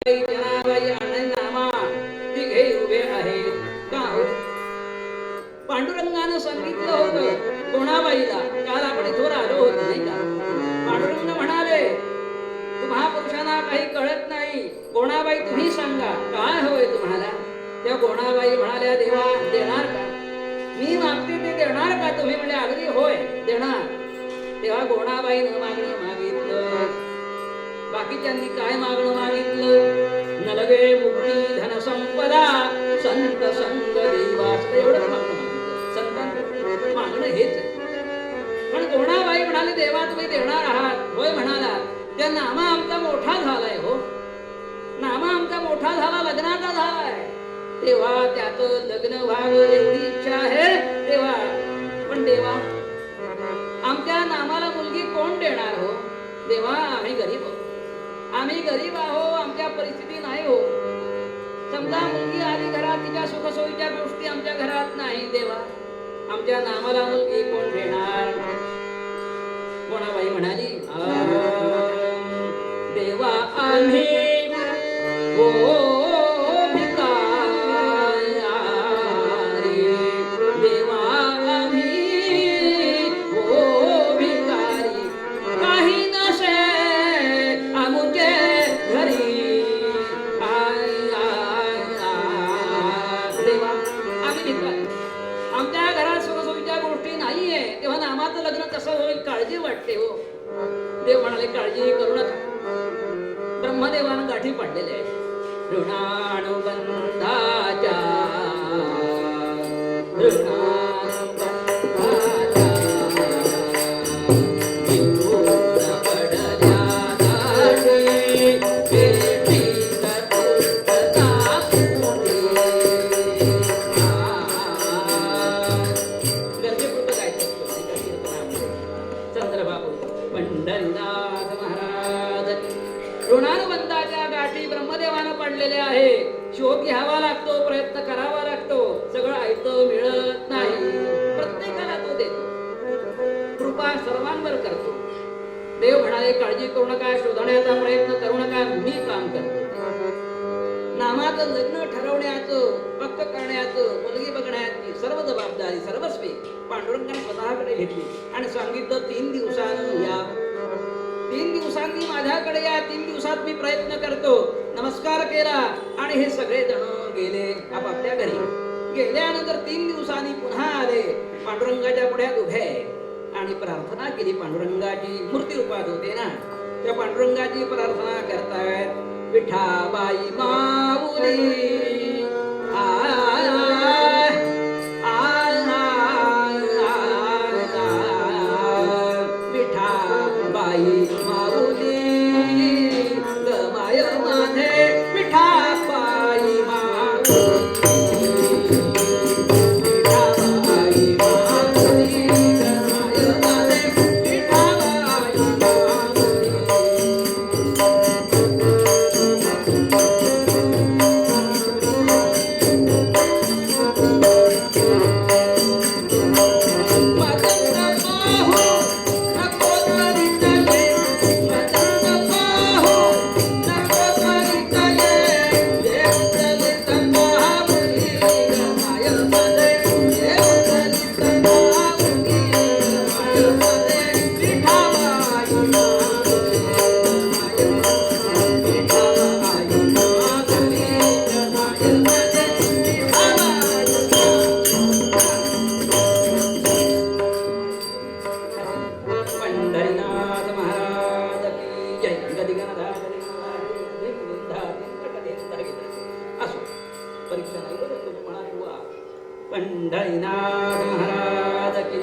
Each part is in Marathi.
जनाबाई आणि नामा तिघे उभे आहेत का हो? पांडुरंगानं सांगितलं होतं कोणाबाईला, काल आपण इथवर आलो होतो नाही का? पांडुरंग म्हणाले तुम्हा पुरुषांना काही कळत नाही, कोणाबाई तुम्ही सांगा काय हवंय तुम्हाला? त्या कोणाबाई म्हणाल्या देवा देणार का? मी मागते ते देणार का तुम्ही? म्हणजे अगदी होय देणार. तेव्हा कोणाबाईनं मागणं मागितलं. बाकीच्यांनी काय मागणं मागितलं? नलवे मुक्ती धन संपदा संत संग देवास, एवढंच मागणं मागितलं. संतांचं मागणं हेच आहे. पण कोणाबाई म्हणाले देवा तुम्ही देणार आहात होय म्हणाला, त्या नामा आमचा मोठा झालाय हो, नामा आमचा मोठा झाला, लग्नाचा झालाय, तेव्हा त्याचं लग्न व्हावं एवढी इच्छा आहे तेव्हा. पण देवा आमच्या नामाला मुलगी कोण देणार हो? देवा आम्ही गरीब आहोत, आम्ही गरीब आहो, आमच्या परिस्थिती नाही हो. समजा मुलगी आली घरात, तिच्या सुखसोयीच्या गोष्टी आमच्या घरात नाही, देवा आमच्या नामाला मुलगी कोण देणार? कोणाबाई म्हणाली देवा आम्ही हो काळजी वाटते हो. देव म्हणाले काळजी करू नका, ब्रह्मदेवानं गाठी पाडलेल्या आहेत. ऋणानुबंधाच्या ऋणानुबंधाच्या गाठी ब्रह्मदेवानं पडलेल्या आहे. शोध घ्यावा लागतो, प्रयत्न करावा लागतो, सगळं ऐकतो मिळत नाही. प्रत्येकाला तो देतो, कृपा सर्वांवर करतो. देव म्हणाले काळजी करू नका, शोधण्याचा प्रयत्न करू नका, मी काम करतो. नामाचं लग्न ठरवण्याचं, पक्क करण्याचं, मुलगी बघण्याची सर्व जबाबदारी सर्वस्वी पांडुरंगाने स्वतःकडे घेतली आणि सांगितलं 3 दिवसानं या, 3 दिवसांनी माझ्याकडे या, 3 दिवसात मी प्रयत्न करतो. नमस्कार केला आणि हे सगळे जण गेले आपापल्या घरी. गेल्यानंतर 3 दिवसांनी पुन्हा आले, पांडुरंगाच्या पुढ्यात उभे आणि प्रार्थना केली. पांडुरंगाची मूर्ती रूपात होते ना, त्या पांडुरंगाची प्रार्थना करतायत. विठाबाई माऊली पंढरीनाथ महाराज की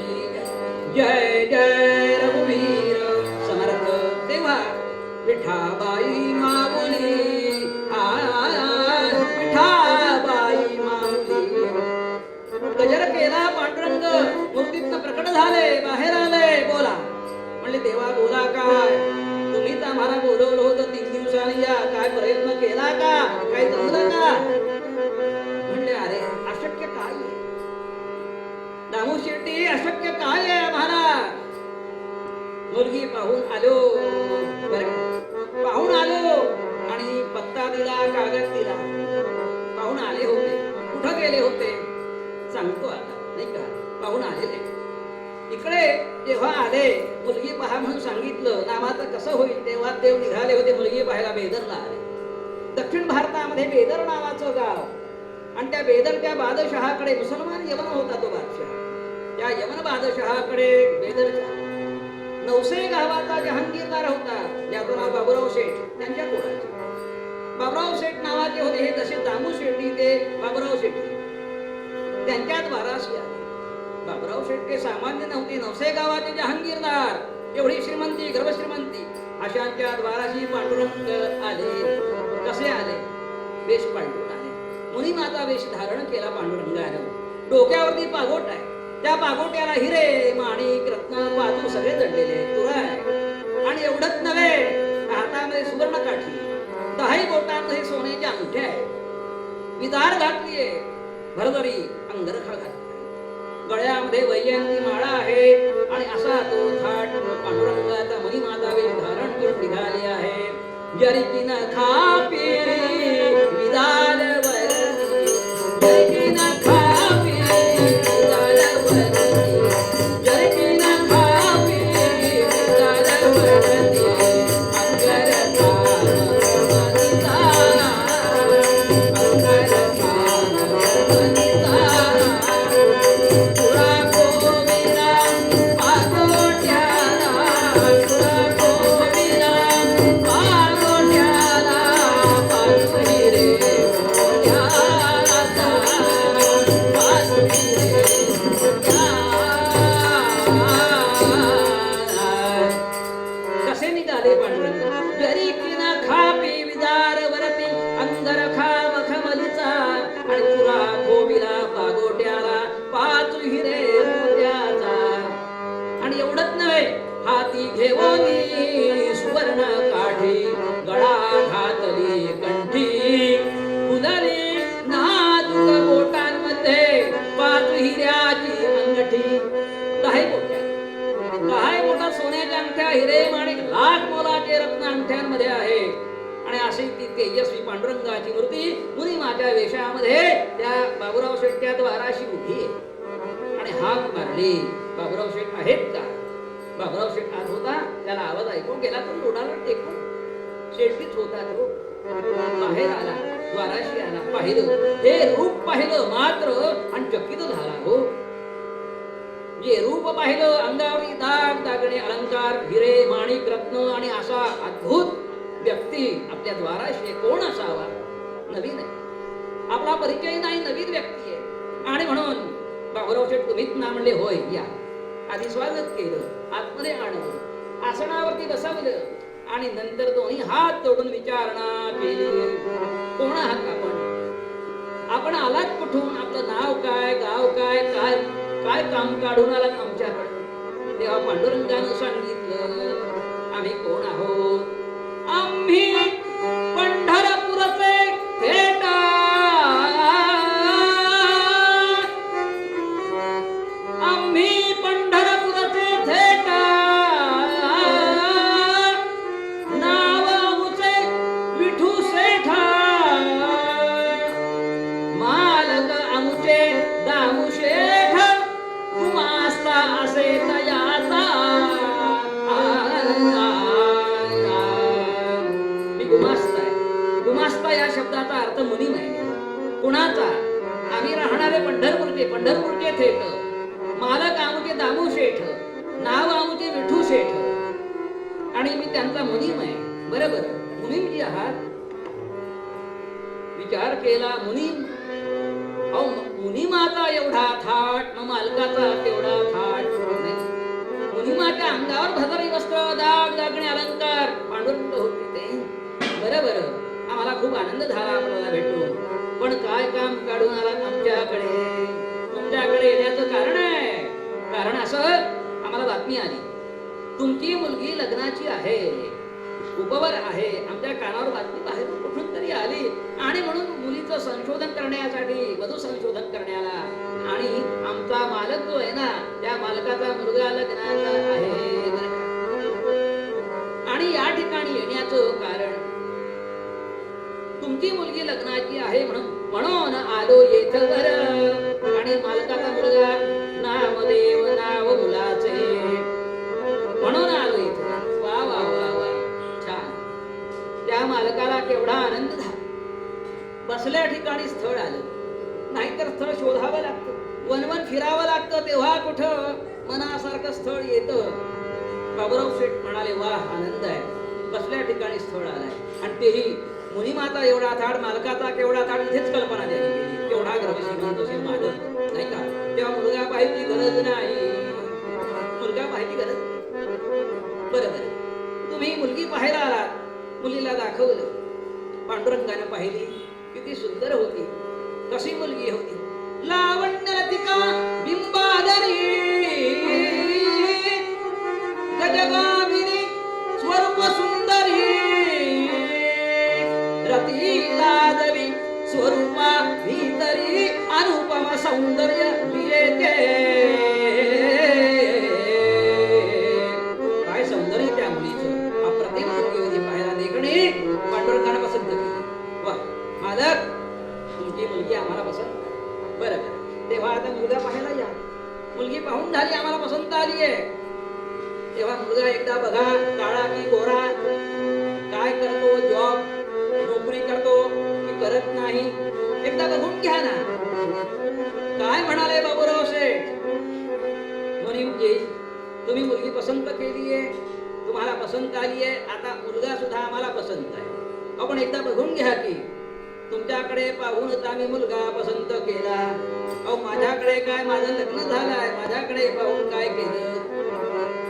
जय. जय रघुवीर समर्थ देवा. विठाबाई माऊली विठाबाई माऊली. गजर केला पांडुरंग, मूर्तीतनं प्रकट झाले, बाहेर आले. बोला म्हणले देवा बोला काय? तुम्हीच आम्हाला बोलवलं होतं 3 दिवसांनी या, काय प्रयत्न केला का? काय जमलं का? म्हणले अरे अशक्य काय, दामू शेट्टी अशक्य काय आहे आम्हाला? मुलगी पाहून आलो, पाहून आलो आणि पत्ता दिला, कागद दिला. पाहून आले होते. कुठं गेले होते सांगतो आता, नाही का? पाहून आलेले. इकडे जेव्हा आले, मुलगी पहा म्हणून सांगितलं, नामाचं कसं होईल, तेव्हा देव निघाले होते मुलगी पाहायला. बेदरला आले. दक्षिण भारतामध्ये बेदर नावाचं गाव, आणि त्या बेदरच्या बादशहाकडे मुसलमान यवन होता तो बादशाह. त्या यवन बादशहाकडे बेदरच्या नवसे गावाचा जहांगीरदार होता, ज्याचं नाव बाबूराव शेठ. त्यांच्या कोणाचे बाबूराव शेठ नावाचे होते. हे जसे दामू शेट्टी ते बाबूराव शेट्टी, त्यांच्यात वाराशी आले. बाबूराव शेठ ते सामान्य नव्हते, नवसे गावाचे जहांगीरदार. एवढी श्रीमंती, गर्भश्रीमंती, अशांच्या द्वाराशी पांडुरंग आले. कसे आले? वेश पांडुरंग आले. मुनी माता वेश धारण केला पांडुरंगानं. डोक्यावरती पागोट आहे. त्या पागोट्याला हिरे, माणिक, रत्न, पातू सगळे जडलेले तुराय. आणि एवढंच नव्हे, हातामध्ये सुवर्ण काठी, 10 बोटांमध्ये सोन्याच्या अंगठ्या आहे. विदार घातलीये, भरभरी अंगरखा घातली, गळ्यामध्ये वैजयंती माळा आहे. आणि असा तो थाट पांडुरंगाचा मुनी माता वेश धारण करून निघाले आहे. जरी न खापी विदार वरती, जरी न खापी विदार वरती, जरी न खापी विदार वरती, अंगर खान वनिता, अंगर खान वनिता. तुरा गोविरा पागोट्याला, तुरा गोविरा पागोट्याला, पाचही रे मोठ्याला, पाचही रे मोठ्याला. कसे निघाले पांडुरंग? जरी किना खापी विदार वरती, अंगर खा मखमलीचा, आणि तुरा गोविला पागोट्याला, पाच हिरे मोत्याचा. आणि एवढंच नव्हे, हाती घेवोनी सुवर्ण काठी, गळा घातली कंठी, फुलली नाजूक बोटांमध्ये, 5 हिऱ्याची अंगठी. 10 बोट्या, 10 बोटात सोन्याच्या अंगठ्या, हिरे माणिक, लाख मोलाचे रत्न अंगठ्यांमध्ये आहे. आणि अशी ती तेजस्वी पांडुरंगाची मूर्ती मुनी माच्या वेशामध्ये त्या बाबूराव शेठच्या द्वाराशी उभी आहे. आणि हाक मारली, बाबूराव शेठ आहेत का? बाबूराव शेठ आत होता. त्याला आवाज ऐकून गेला तर लोडाला टेकून शेठीच होता तो. बाहेर आला, द्वाराशी आला, पाहिलं, हे रूप पाहिलं मात्र आणि चकित झाला. हो, जे रूप पाहिलं, अंगावरी दाग दागणे, अलंकार, हिरे, माणिक, रत्न, आणि असा अद्भुत व्यक्ती आपल्या द्वाराशी. कोण असावा? नवीन आहे, आपला परिचय नाही, नवीन व्यक्ती आहे. आणि म्हणून बाबूराव शेठ तुम्हीच ना म्हणले, होय या. आधी स्वागत केलं, आतमध्ये आणलं, आसनावरती बसवलं, आणि नंतर दोन्ही हात जोडून विचारणा केली. कोण आहात आपण? आपण आलात कुठून? आपलं नाव काय, गाव काय, काय काय काम काढून आलात आमच्याकडे? तेव्हा पांडुरंगानं सांगितलं, आम्ही कोण आहोत? आम्ही पंढरपूरचे थेट, आम्ही पंढरपूरचे थेट, नाव आमुचे विठू सेठ, मालक आमुचे दामू शेठ, गुमास्ता असे तयाचा. गुमास्ता या शब्दाचा अर्थ मुनीम आहे. कुणाचा? आम्ही राहणारे पंढरपूरचे, पंढरपूरचे थेट, मालक आमुचे दामू शेठ, नाव आमुचे विठू शेठ, आणि मी त्यांचा मुनीम आहे. बरोबर, मुनीम जी आहात? विचार केला, मुनीम. अहो, मुनिमाचा एवढा थाट, मग मालकाचा तेवढा थाट नाही. मुनिमाच्या अंगावर भदरी वस्त्र, दाग दागणे, अलंकार, पांडुरंग होते ते. बरोबर, आम्हाला खूप आनंद झाला आपल्याला भेटून. पण काय काम काढून आलात आमच्याकडे? तुमच्याकडे येण्याचं कारण आहे. कारण असं, आम्हाला बातमी आली, तुमची मुलगी लग्नाची आहे, उपवर आहे. आमच्या कानावर बातमी बाहेर कुठून तरी आली, आणि म्हणून मुलीचं संशोधन करण्यासाठी, वधू संशोधन करण्याला, आणि आमचा मालक जो आहे ना, त्या मालकाचा मुलगा लग्नाचा आहे. आणि या ठिकाणी येण्याचं कारण मुलगी लग्नाची आहे म्हणून आलो येथवर. आणि मालकाचा मुलगा नामदेव नाव मुलाचे म्हणून आलो इथं. वा वा वा वा छान. त्या मालकाला केवढा आनंद झाला. बसल्या ठिकाणी स्थळ आलं, नाहीतर स्थळ शोधावं लागतं, वनवन फिरावं लागतं, तेव्हा कुठं मनासारखं स्थळ येतं. बाबूराव शेठ म्हणाले वा आनंद आहे, बसल्या ठिकाणी स्थळ आलाय. आणि तेही मुनिमाता एवढा थाट, मालकाचा केवढा थाट, इथेच कल्पना द्यावी गेली. केवढा गर्भश्रीमंत असेल मालक, नाही का? तेव्हा मुलगा पाहायची गरज नाही, मुलगा पाहायची गरज नाही. बरोबर, तुम्ही मुलगी पाहायला आलात, मुलीला दाखवलं, पांडुरंगाने पाहिली, किती सुंदर होती. कशी मुलगी होती, लावण्य लतिका बिंबाधरी, गजगामिनी स्वरूप सुंदरी, रती लाजवी स्वरूपा भीतरी, अनुपम सौंदर्य विरेते. काय सौंदर्य त्या मुलीचं, अप्रतिम मुलगी होती, पाहायला देखणी. पांडुरंगाने पसंत केली. वा मालक, तुमची मुलगी आम्हाला पसंत. बरं, तेव्हा आता मुलगा पाहायला या. मुलगी पाहून झाली, आम्हाला पसंत आली आहे. तेव्हा मुलगा एकदा बघा, काळा की गोरा, काय करतो, जॉब नोकरी करतो की करत नाही, एकदा बघून घ्या ना. काय म्हणाले बाबूराव शेठ, मुनीमजी तुम्ही मुलगी पसंत केली आहे, तुम्हाला पसंत आली आहे, आता मुलगा सुद्धा आम्हाला पसंत आहे. आपण एकदा बघून घ्या की. तुमच्याकडे पाहूनच आम्ही मुलगा पसंत केला. अहो माझ्याकडे काय, माझं लग्न झालंय, माझ्याकडे पाहून काय केलं?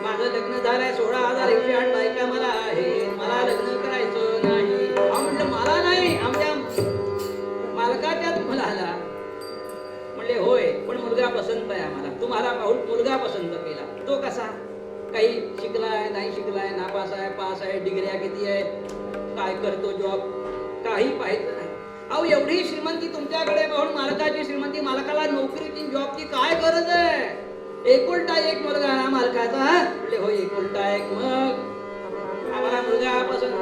माझं लग्न झालंय, 16,108 बायका मला आहे, मला लग्न करायचं नाही. म्हटलं मला नाही, आमच्या मालकाच्या तुम्हाला आला. म्हणले होय, पण मुलगा पसंत आहे आम्हाला, तुम्हाला पाहून मुलगा पसंत केला. तो कसा, काही शिकलाय नाही शिकलाय, नापास आहे पास आहे, डिग्र्या किती आहे, काय करतो जॉब, काही पाहायचं नाही. अहो एवढी श्रीमंती तुमच्याकडे पाहून, मालकाची श्रीमंती, मालकाला नोकरीची जॉबची काय गरज आहे? एकुलटा एक मुलगा ना मालकाचा. म्हणजे हो एकुलटा एक, मग आम्हाला मुलगा पसंत.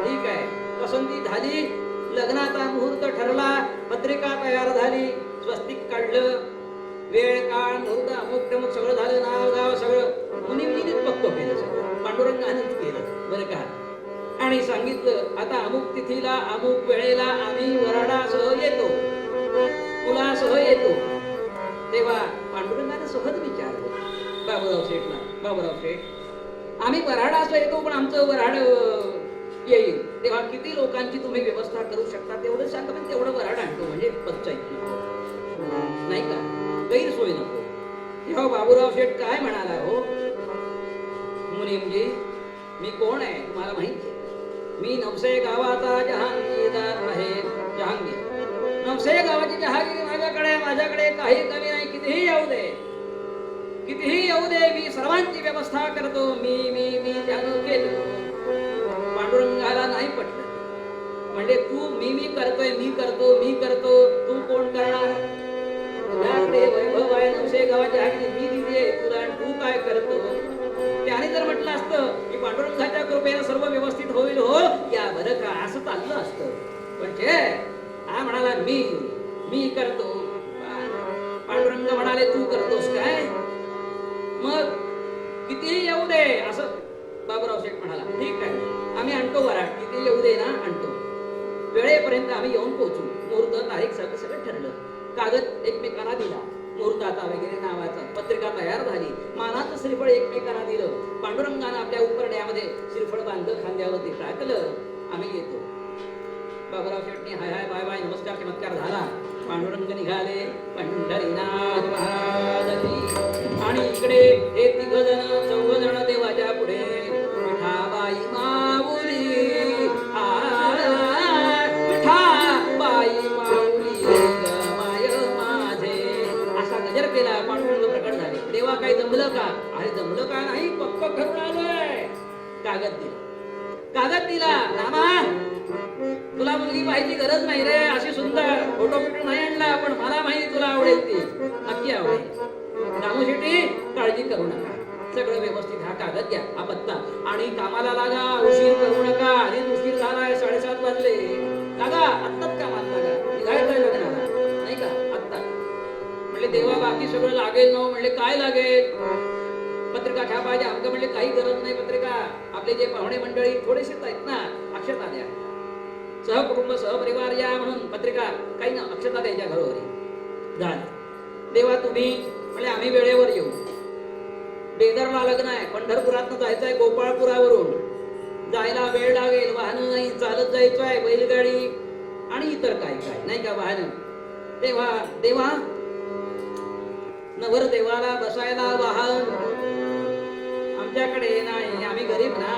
ठीक आहे, पसंती झाली, लग्नाचा मुहूर्त ठरला, पत्रिका तयार झाली, स्वस्तिक काढलं, वेळ काळ मुहूर्त अमुक टमुक सगळं झालं, नाव गाव सगळं मुनींनीच पक्क केलं, सगळं पांडुरंगानेच केलं बरं का. आणि सांगितलं आता अमुक तिथीला अमुक वेळेला आम्ही वराडासह येतो, मुलासह येतो. तेव्हा पांडुरंगाने सहज विचारलं बाबूराव शेठला, बाबूराव शेठ आम्ही वराडासह येतो, पण आमचं वराड येईल तेव्हा किती लोकांची तुम्ही व्यवस्था करू शकता तेवढं सांगा, पण तेवढं वराड आणतो, म्हणजे पंचायत नाही का, गैरसोय नको. तेव्हा बाबूराव शेठ काय म्हणाला, हो मुनीमजी मी कोण आहे तुम्हाला माहिती? मी नवसे गावाचा जहांगीरदार आहे. जहांगीर, नवसे गावाची जहांगीर माझ्याकडे काही कमी नाही. कितीही येऊ दे मी सर्वांची व्यवस्था करतो. मी मी मी त्यानं केलं. पांडुरंगाला नाही पटलं. म्हणजे तू मी करतो तू कोण करणार? तुझ्याकडे वैभव आहे, नवसे गावाची जहांगीर मी दिली तुला, तू काय करतो? त्याने जर म्हटलं असतं की पांडुरंगाच्या कृपेने सर्व व्यवस्थित होईल, हो या बरं का, असं चाललं असतं. पण हा म्हणाला मी करतो. पांडुरंग म्हणाले तू करतोस काय? मग कितीही येऊ दे असं बाबूराव शेठ म्हणाला. ठीक आहे, आम्ही आणतो वराड, किती येऊ दे ना आणतो. वेळेपर्यंत आम्ही येऊन पोहोचू. मुहूर्त तारीख सगळं ठरलं. कागद एकमेकांना दिला, मुहूर्ताचा वगैरे नावाचा, पत्रिका तयार झाली. मानाचं श्रीफळ एकमेकांना दिलं. पांडुरंगानं आपल्या उपरण्यामध्ये श्रीफळ बांधलं, खांद्यावरती टाकलं. आम्ही येतो. बाबूराव शेठने हाय हाय बाय बाय नमस्कार चमत्कार झाला. पांडुरंग निघाले पंढरीनाथ महाराज. आणि इकडे हे चौघजण देवाच्या पुढे. विठाबाई माऊली, विठाबाई माऊली माय माझे, असा गजर केला. पांडुरंग प्रकट झाले. देवा काही जमलं का? अरे जमलं का नाही, पक्क ठरून आलोय. कागद दिला. रामा तुला मुलगी पाहायची गरज नाही रे, अशी सुंदर फोटो पिटो नाही आणला, पण मला माहिती तुला आवडेल, ती नक्की आवडेल. रामू शेट्टी काळजी करू नका, सगळं व्यवस्थित. हा कागद घ्या, हा पत्ता, आणि कामाला लागा, उशीर करू नका. आधीच उशीर झालाय, 7:30 वाजले. लागा आत्ताच कामात लागा, निघायचंय लग्नाला नाही का आत्ता. म्हणले देवा बाकी सगळं लागेल ना. म्हणले काय लागेल, पत्रिका छापायच्या. आमचं म्हणले काही गरज नाही पत्रिका, आपले जे पाहुणे मंडळी थोडेसेच आहेत ना, अक्षता द्या, सहकुटुंब सहपरिवार या म्हणून पत्रिका काही ना, अक्षता द्यायच्या घरोघरी झालं. देवा तुम्ही म्हणजे आम्ही वेळेवर येऊ. बेदरला लग्न आहे, पंढरपुरातनं जायचं आहे, गोपाळपुरावरून जायला वेळ लागेल, वाहन नाही, चालत जायचं आहे, बैलगाडी आणि इतर काय काय नाही का वाहन. तेव्हा देवा नवर देवाला बसायला वाहन आमच्याकडे नाही, आम्ही गरीब ना.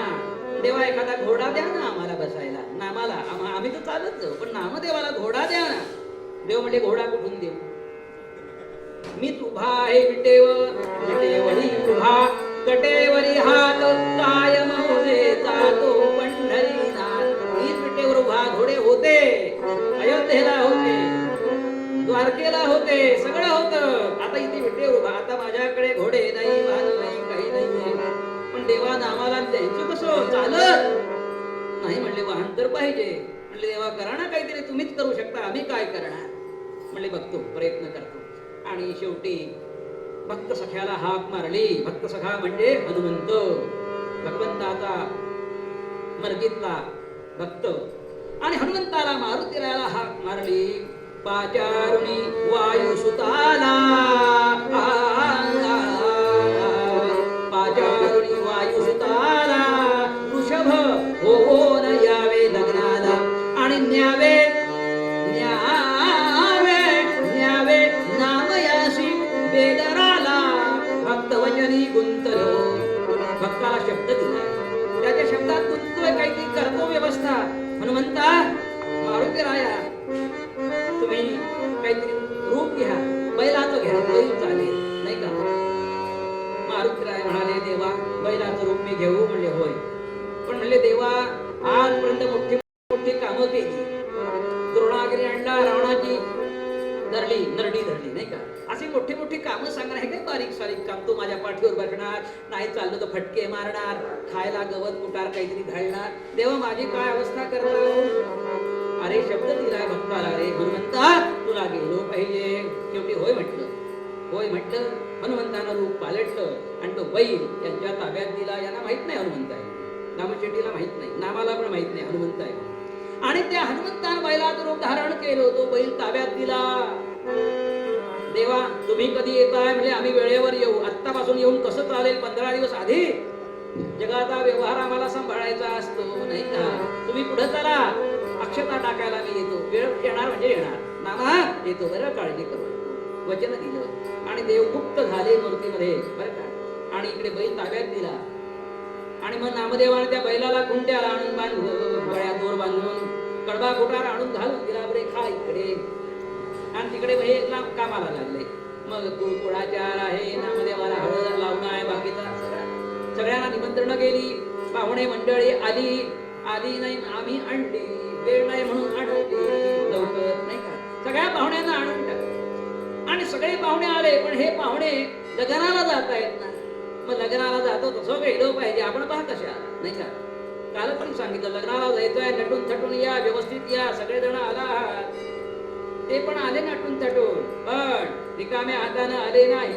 देवा एखादा घोडा द्या ना आम्हाला बसायला, नामाला आम्ही तर चालत जाऊ, पण नामदेवाला घोडा द्या ना. देव म्हणजे घोडा कुठून देऊ, मी उभा आहे विटेवरी उभा, कटेवरी हात कायम जातो पंढरीनाथ. मीच विटेवर उभा, घोडे होते, अयोध्येला होते, द्वारकेला होते, सगळं होतं. आता इथे विटेवर उभा, आता माझ्याकडे घोडे नाही, वाहन नाही, काही नाही. पण देवा नामाला द्यायचं कसं, चालत नाही. म्हणले वाहन तर पाहिजे. म्हणले देवा करा ना काहीतरी, तुम्हीच करू शकता, आम्ही काय करणार. म्हणले बघतो, प्रयत्न करतो. आणि शेवटी भक्त सख्याला हाक मारली. भक्त सखा म्हणजे हनुमंत, भगवंताचा मर्जीतला भक्त. आणि हनुमंताला मारुतीरायाला हाक मारली. पाचारुणी वायुसुताला, पाचारुणी वायुसुताला, वृषभ होऊन यावे लग्नाला. आणि न्यावे नामयासी बेदराला. भक्तवचनी गुंतलो, भक्ताला शब्द दिलाय, त्याच्या शब्दात गुंतलोय, काहीतरी करतो व्यवस्था. हनुमंता मारुतीराया तुम्ही काहीतरी रूप घ्या, बैलाचं घ्या, बैल चालेल नाही का. मारुतीराय म्हणाले देवा बैलाचं रूप मी घेऊ. म्हणले होय, पण म्हणले देवा आजपर्यंत मोठी मोठी कामं केली, द्रोणागिरी आणला, रावणाची नरडी धरली नाही का. अशी मोठी मोठी कामं सांगणार, हे काय बारीक सारीक काम. तो माझ्या पाठीवर बसणार, नाही चाललं तर फटके मारणार, खायला गवत कुटार काहीतरी घालणार. देवा माझी काय अवस्था करणार. अरे शब्द दिलाय भक्ताला, रे हनुमंता तुला गेलो पाहिजे. शेवटी होय म्हटलं, होय म्हटलं. हनुमंतानं रूप पालटलं आणि तो बैल त्यांच्या ताब्यात दिला. यांना माहित नाही हनुमंत आहे, नामशेट्टीला माहित नाही, नामाला पण माहित नाही हनुमंत आहे. आणि त्या हनुमंतानं बैलाचं रूप धारण केलं, तो बैल ताब्यात दिला. देवा तुम्ही कधी येताय. म्हणजे आम्ही वेळेवर येऊ. आत्तापासून येऊन कसं चालेल, 15 दिवस आधी जगाचा व्यवहार आम्हाला सांभाळायचा असतो नाही का. तुम्ही पुढे चला, अक्षता टाकायला मी येतो. वेळ येणार म्हणजे येणार, नामा येतो बरं, काळजी करू. वचन दिलं आणि देव गुप्त झाले मूर्तीमध्ये बरं का. आणि इकडे बैल ताब्यात दिला. आणि मग नामदेवाने त्या बैलाला खुंट्याला आणून बांधून, गळ्या दोर बांधून, कडबा कुटार आणून घालून दिला. बरे खा इकडे. आणि तिकडे हे कामाला लागले. मग कुळकुळाचार आहे, नामदेवाला हळद लावणं आहे, बाकीचा सगळ्यांना निमंत्रण गेली. पाहुणे मंडळी आली नाही, आम्ही आणली, वेळ नाही म्हणून आणली लवकर नाही का. सगळ्या पाहुण्यांना आणून टाकलं आणि सगळे पाहुणे आले. पण हे पाहुणे लग्नाला जात आहेत ना, मग लग्नाला जातो तसं गेलो पाहिजे. आपण पहा कशा नाही का. काल पण सांगितलं लग्नाला जायचंय, नटून थटून या, व्यवस्थित या, सगळे जण आला. ते पण आले नटून थटून, पण रिकाम्या हाताने आले नाही.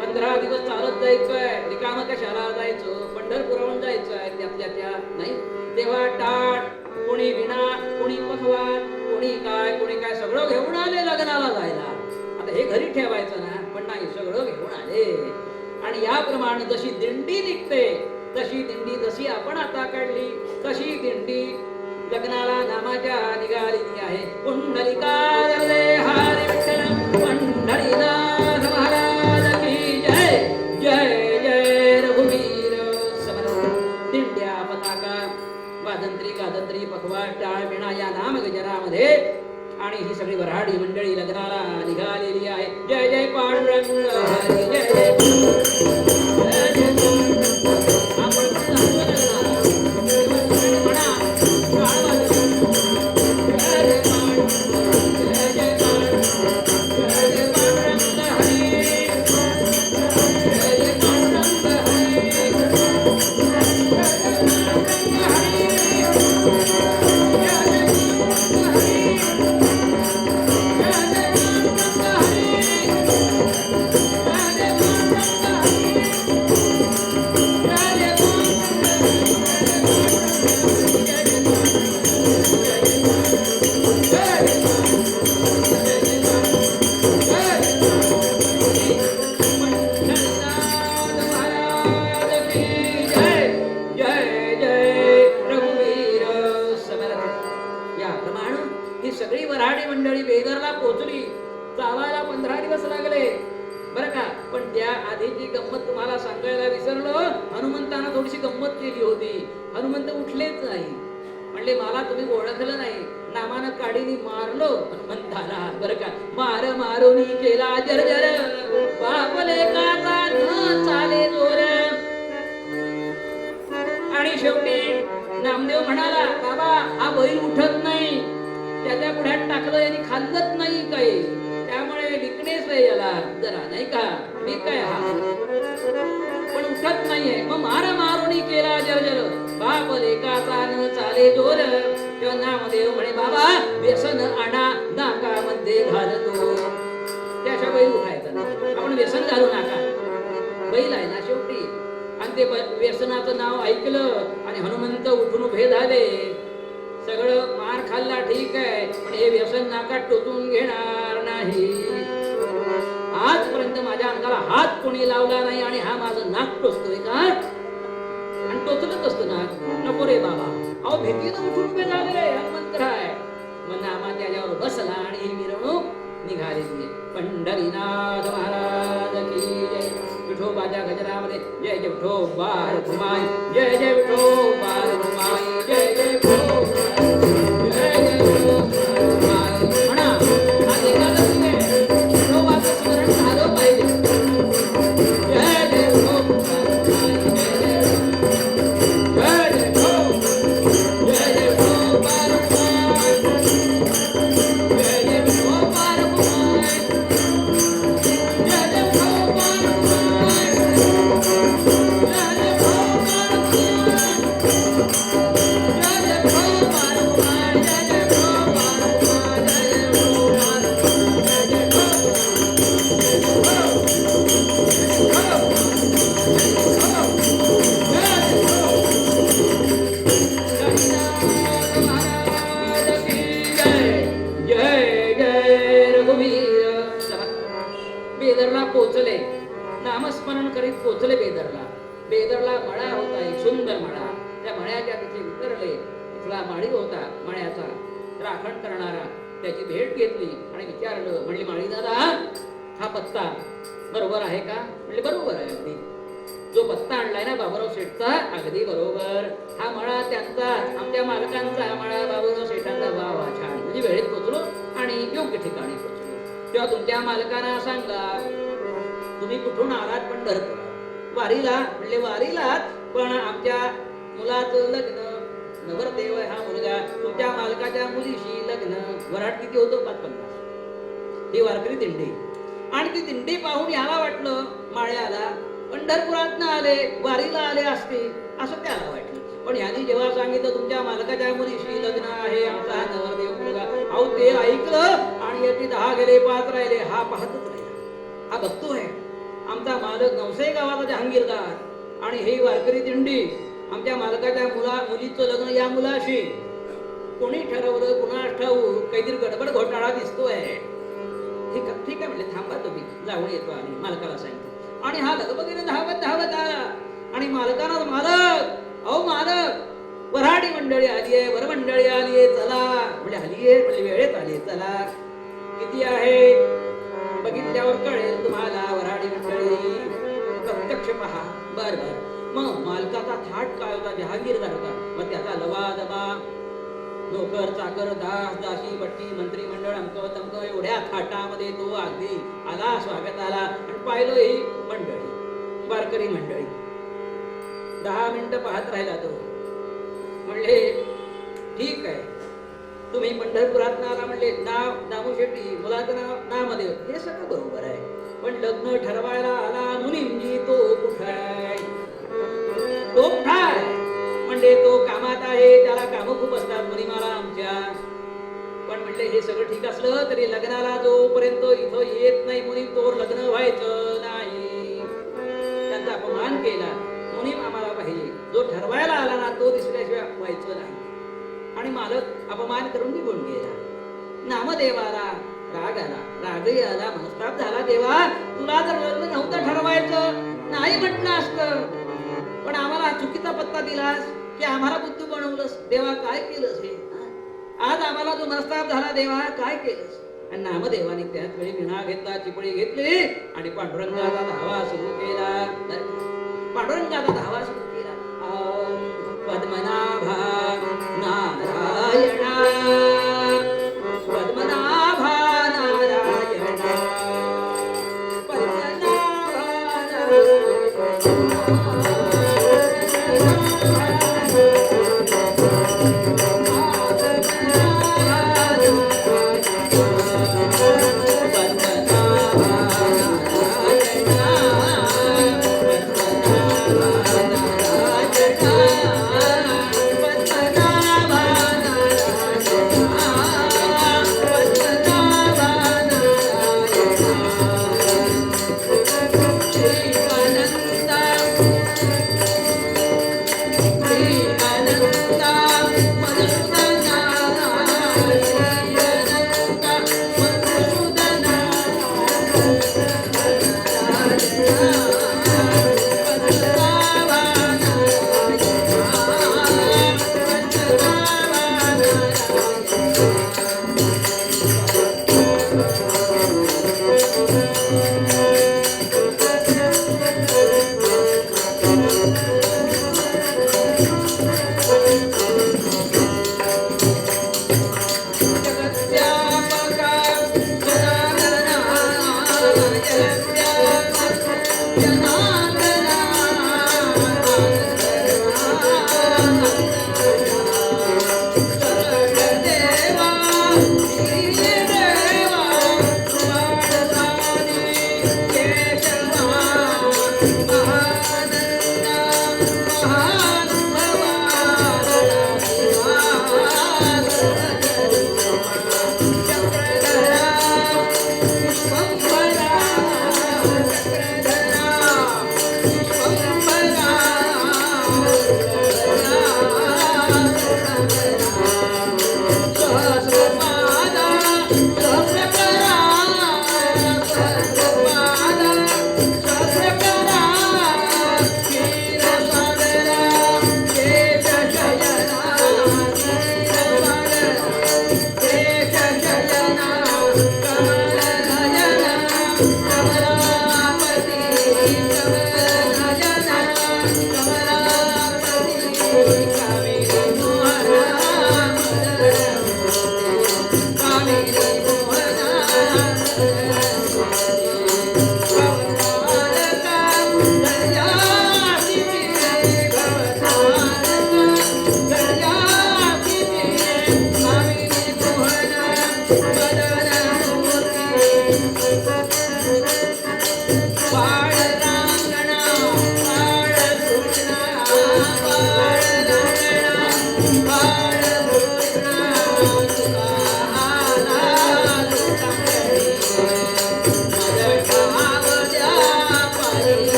15 दिवस चालत जायचंय, रिकाम कशाला जायचं, पंढरपुरावरून जायचंय त्यातल्या नाही. तेव्हा टाट, कोणी विणा, कोणी पखवान, कोणी काय सगळं घेऊन आले लग्नाला जायला. आता हे घरी ठेवायचं ना, पण नाही सगळं घेऊन आले. आणि याप्रमाणे जशी दिंडी निघते, तशी दिंडी जशी आपण आता काढली, तशी दिंडी लग्नाला नामाच्या निघालेली आहे. पुंडलिका वरदे हरी विठ्ठल पंढरीनाथ महाराज की जय. जय जय रघुवीर समर्थ. दिंड्या, पताका, वादंत्री, गादंत्री, पखवाज, टाळ, विणा या नाम गजरामध्ये आणि ही सगळी वऱ्हाडी मंडळी लग्नाला निघालेली आहे. जय जय पांडुरंग हरी, जय जय दिवस लागले बरं का. पण त्या आधीची गंमत तुम्हाला सांगायला विसरलो. हनुमंतानं थोडीशी गंमत केली होती. हनुमंत उठलेच नाही. म्हणले मला तुम्ही ओळखलं नाही. नामानं काडीनी मारलो हनुमंताला बरं का. मार मारुनी केला जर्जर बापले काचा न चाले जोर. आणि शेवटी नामदेव म्हणाला बाबा हा बैल उठत नाही. त्याच्या पुढ्यात टाकलं यांनी खाल्लंच नाही काही. त्यामुळे विकनेस आहे याला जरा नाही का. मी काय हा पण उठत नाहीये. मग मारा मारुनी केला जर्जर बाप लेकाचा न चाले जोर. तेव्हा नामदेव म्हणे बाबा व्यसन आणा नाकामध्ये घालतो. त्याशिवाय बैल उठायचा नाही. आपण व्यसन घालू नका. बैल आहे ना शेवटी. आणि ते व्यसनाचं नाव ऐकलं आणि हनुमंत उठून उभे झाले. सगळं मार खाल्ला ठीक आहे पण हे व्यसन नाकात टोचून घेणार नाही. आजपर्यंत माझ्या अंगाला हात कोणी लावला नाही आणि हा माझं नाक टोचतोय का. आणि टोचलंच असतं नाक. नको रे बाबा. अहो भीतीनं उठून उभे झाले हनुमंतराय. मग नामा त्याच्यावर बसला आणि ही मिरवणूक निघाली. पंढरीनाथ महाराज की जय. विठोबाच्या गजरामध्ये जय जय विठोबा रखुमाई जय जय विठोबा रखुमाई जय जय विठोबा जय जय विठोबा म्हणा. आज एकादशी आहे. विठोबाचं स्मरण झालं पाहिजे. जय जय विठोबा रखुमाई जय जय जय जय विठोबा जय जय विठोबा रखुमाई जय जय विठोबा रखुमाई जय जय विठोबा बेदरला पोचले. नामस्मरण करीत पोचले बेदरला. बेदरला मळा होता एक सुंदर मळा. त्या मळ्याच्या तिथे उतरले. तिथला माळी होता मळ्याचा राखण करणारा. त्याची भेट घेतली आणि विचारलं. म्हणले माळी दादा हा पत्ता बरोबर आहे का. म्हणले बरोबर आहे अगदी. जो पत्ता आणलाय ना बाबूराव शेठचा अगदी बरोबर. हा मळा त्यांचा आमच्या मालकांचा. हा मळा बाबूराव शेठांचा. वा वा छान. म्हणजे वेळेत पोचलो आणि योग्य ठिकाणी पोचलो. तेव्हा तुमच्या मालकांना सांगा तुम्ही कुठून आलात. पंढरपूर वारीला. म्हणले वारीलात पण आमच्या मुलाचं लग्न. नवरदेव हा मुलगा. तुमच्या मालकाच्या मुलीशी लग्न. वराट किती होतो 550. ही वारकरी दिंडी. आणि ती दिंडी पाहून याला वाटलं माळ्याला पंढरपुरात आले वारीला आले असते असं त्याला वाटलं. पण यांनी जेव्हा सांगितलं तुमच्या मालकाच्या मुलीशी लग्न आहे आमचा हा नवरदेव मुलगा. अहो ते ऐकलं आणि याची 10 गेले 5 राहिले. हा पाहतच राहिला. हा बघतोय आमचा मालक नवसे गावाचा जहांगीरदार आणि ही वारकरी दिंडी आमच्या मालकाच्या मुलीचं लग्न या मुलाशी. कोणी ठरवलं कुणास ठाऊक. काहीतरी गडबड घोटाळा दिसतोय. ठीक आहे म्हणले थांबा तुम्ही जाऊन येतो. आणि मालकाला सांगितलं. आणि हा लगबगीने धावत धावत आला आणि मालकाला मालक अहो मालक वऱ्हाडी मंडळी आली आहे. वर मंडळी आली आहे चला. म्हणजे आली आहे. म्हणजे वेळेत आली चला. किती आहे बघितल्यावर कळेल तुम्हाला. वऱ्हाडी मंडळी प्रत्यक्ष पहा. बर बर. मग मालकाचा थाट काय होता. जहांगीरदार होता. मग त्याचा लवाजमा नोकर चाकर दास दासी बट्टी मंत्रिमंडळ अमक तमक एवढ्या थाटामध्ये तो अगदी आला स्वागताला. आणि पाहिलं ही मंडळी वारकरी मंडळी. 10 मिनिटं पाहत राहिला तो. म्हणले ठीक आहे तुम्ही पंढरपुरात आला. म्हणले नाव दामू शेट्टी मुलाचं नाव नामदेव. हे सगळं बरोबर आहे. पण लग्न ठरवायला आला मुनींजी तो कुठाय. तो कुठाय म्हणजे तो कामात आहे. त्याला कामं खूप असतात मुनिमाला आमच्या. पण म्हणले हे सगळं ठीक असलं तरी लग्नाला जोपर्यंत इथं येत नाही मुनी तोवर लग्न व्हायचं नाही. त्यांचा अपमान केला. मुनीम आम्हाला पाहिजे. जो ठरवायला आला ना तो दिसल्याशिवाय व्हायचं नाही. आणि मालक अपमान करून निघून गेला. नामदेवाला राग आला. रागही आला. मनस्ताप झाला. देवा तुला जर लग्न नव्हतं ठरवायचं नाही म्हटलं असतं पण आम्हाला चुकीचा पत्ता दिलास की आम्हाला बुद्धू बनवलंस. देवा काय केलंस हे. आज आम्हाला जो मनस्ताप झाला देवा काय केलंस. आणि नामदेवाने त्याच वेळी विणा घेतला, चिपळी घेतली आणि पांडुरंगाचा धावा सुरू केला. पांडुरंगाचा धावा सुरू केला. पद्मनाभा नारायणा, पद्मनाभा नारायणा, पद्मनाभा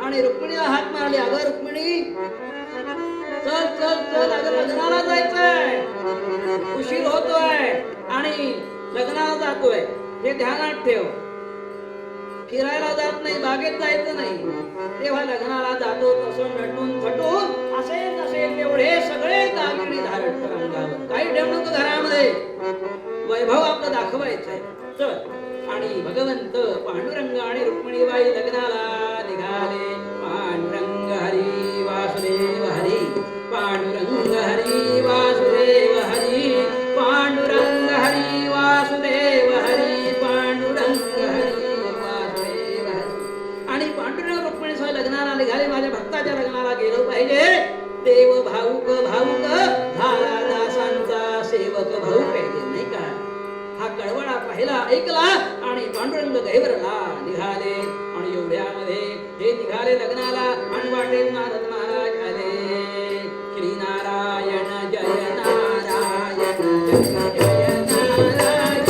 आणि रुक्मिणीला हात मारली. अगं रुक्मिणी, चल चल चल, अगं लग्नाला जायचंय, उशीर होतोय आणि लग्नाला जातोय, हे ध्यानात ठेव. फिरायला जात नाही, बागेत जायचं नाही, तेव्हा लग्नाला जातो तसं नटून थटून असेल नसेल तेवढे सगळे दागिने धारण कर अंगावर, काही ठेवू नको घरामध्ये, वैभव आपलं दाखवायचंय. चल. आणि भगवंत पांडुरंग आणि रुक्मिणीबाई लग्नाला निघाले. पांडुरंग हरी वासुदेव हरी, पांडुरंग हरी वासुदेव हरी, पांडुरंग हरी वासुदेव हरी, पांडुरंग हरी वासुदेव हरी. आणि पांडुरंग रुक्मिणीसह लग्नाला निघाले. माझ्या भक्ताच्या लग्नाला गेलो पाहिजे पाहिला ऐकला आणि पांडुरंग गैवरला निघाले. आणि एवढ्यामध्ये हे निघाले लग्नाला आणि वाटेत नारद महाराज आले. श्री नारायण जय नारायण जय जय नारायण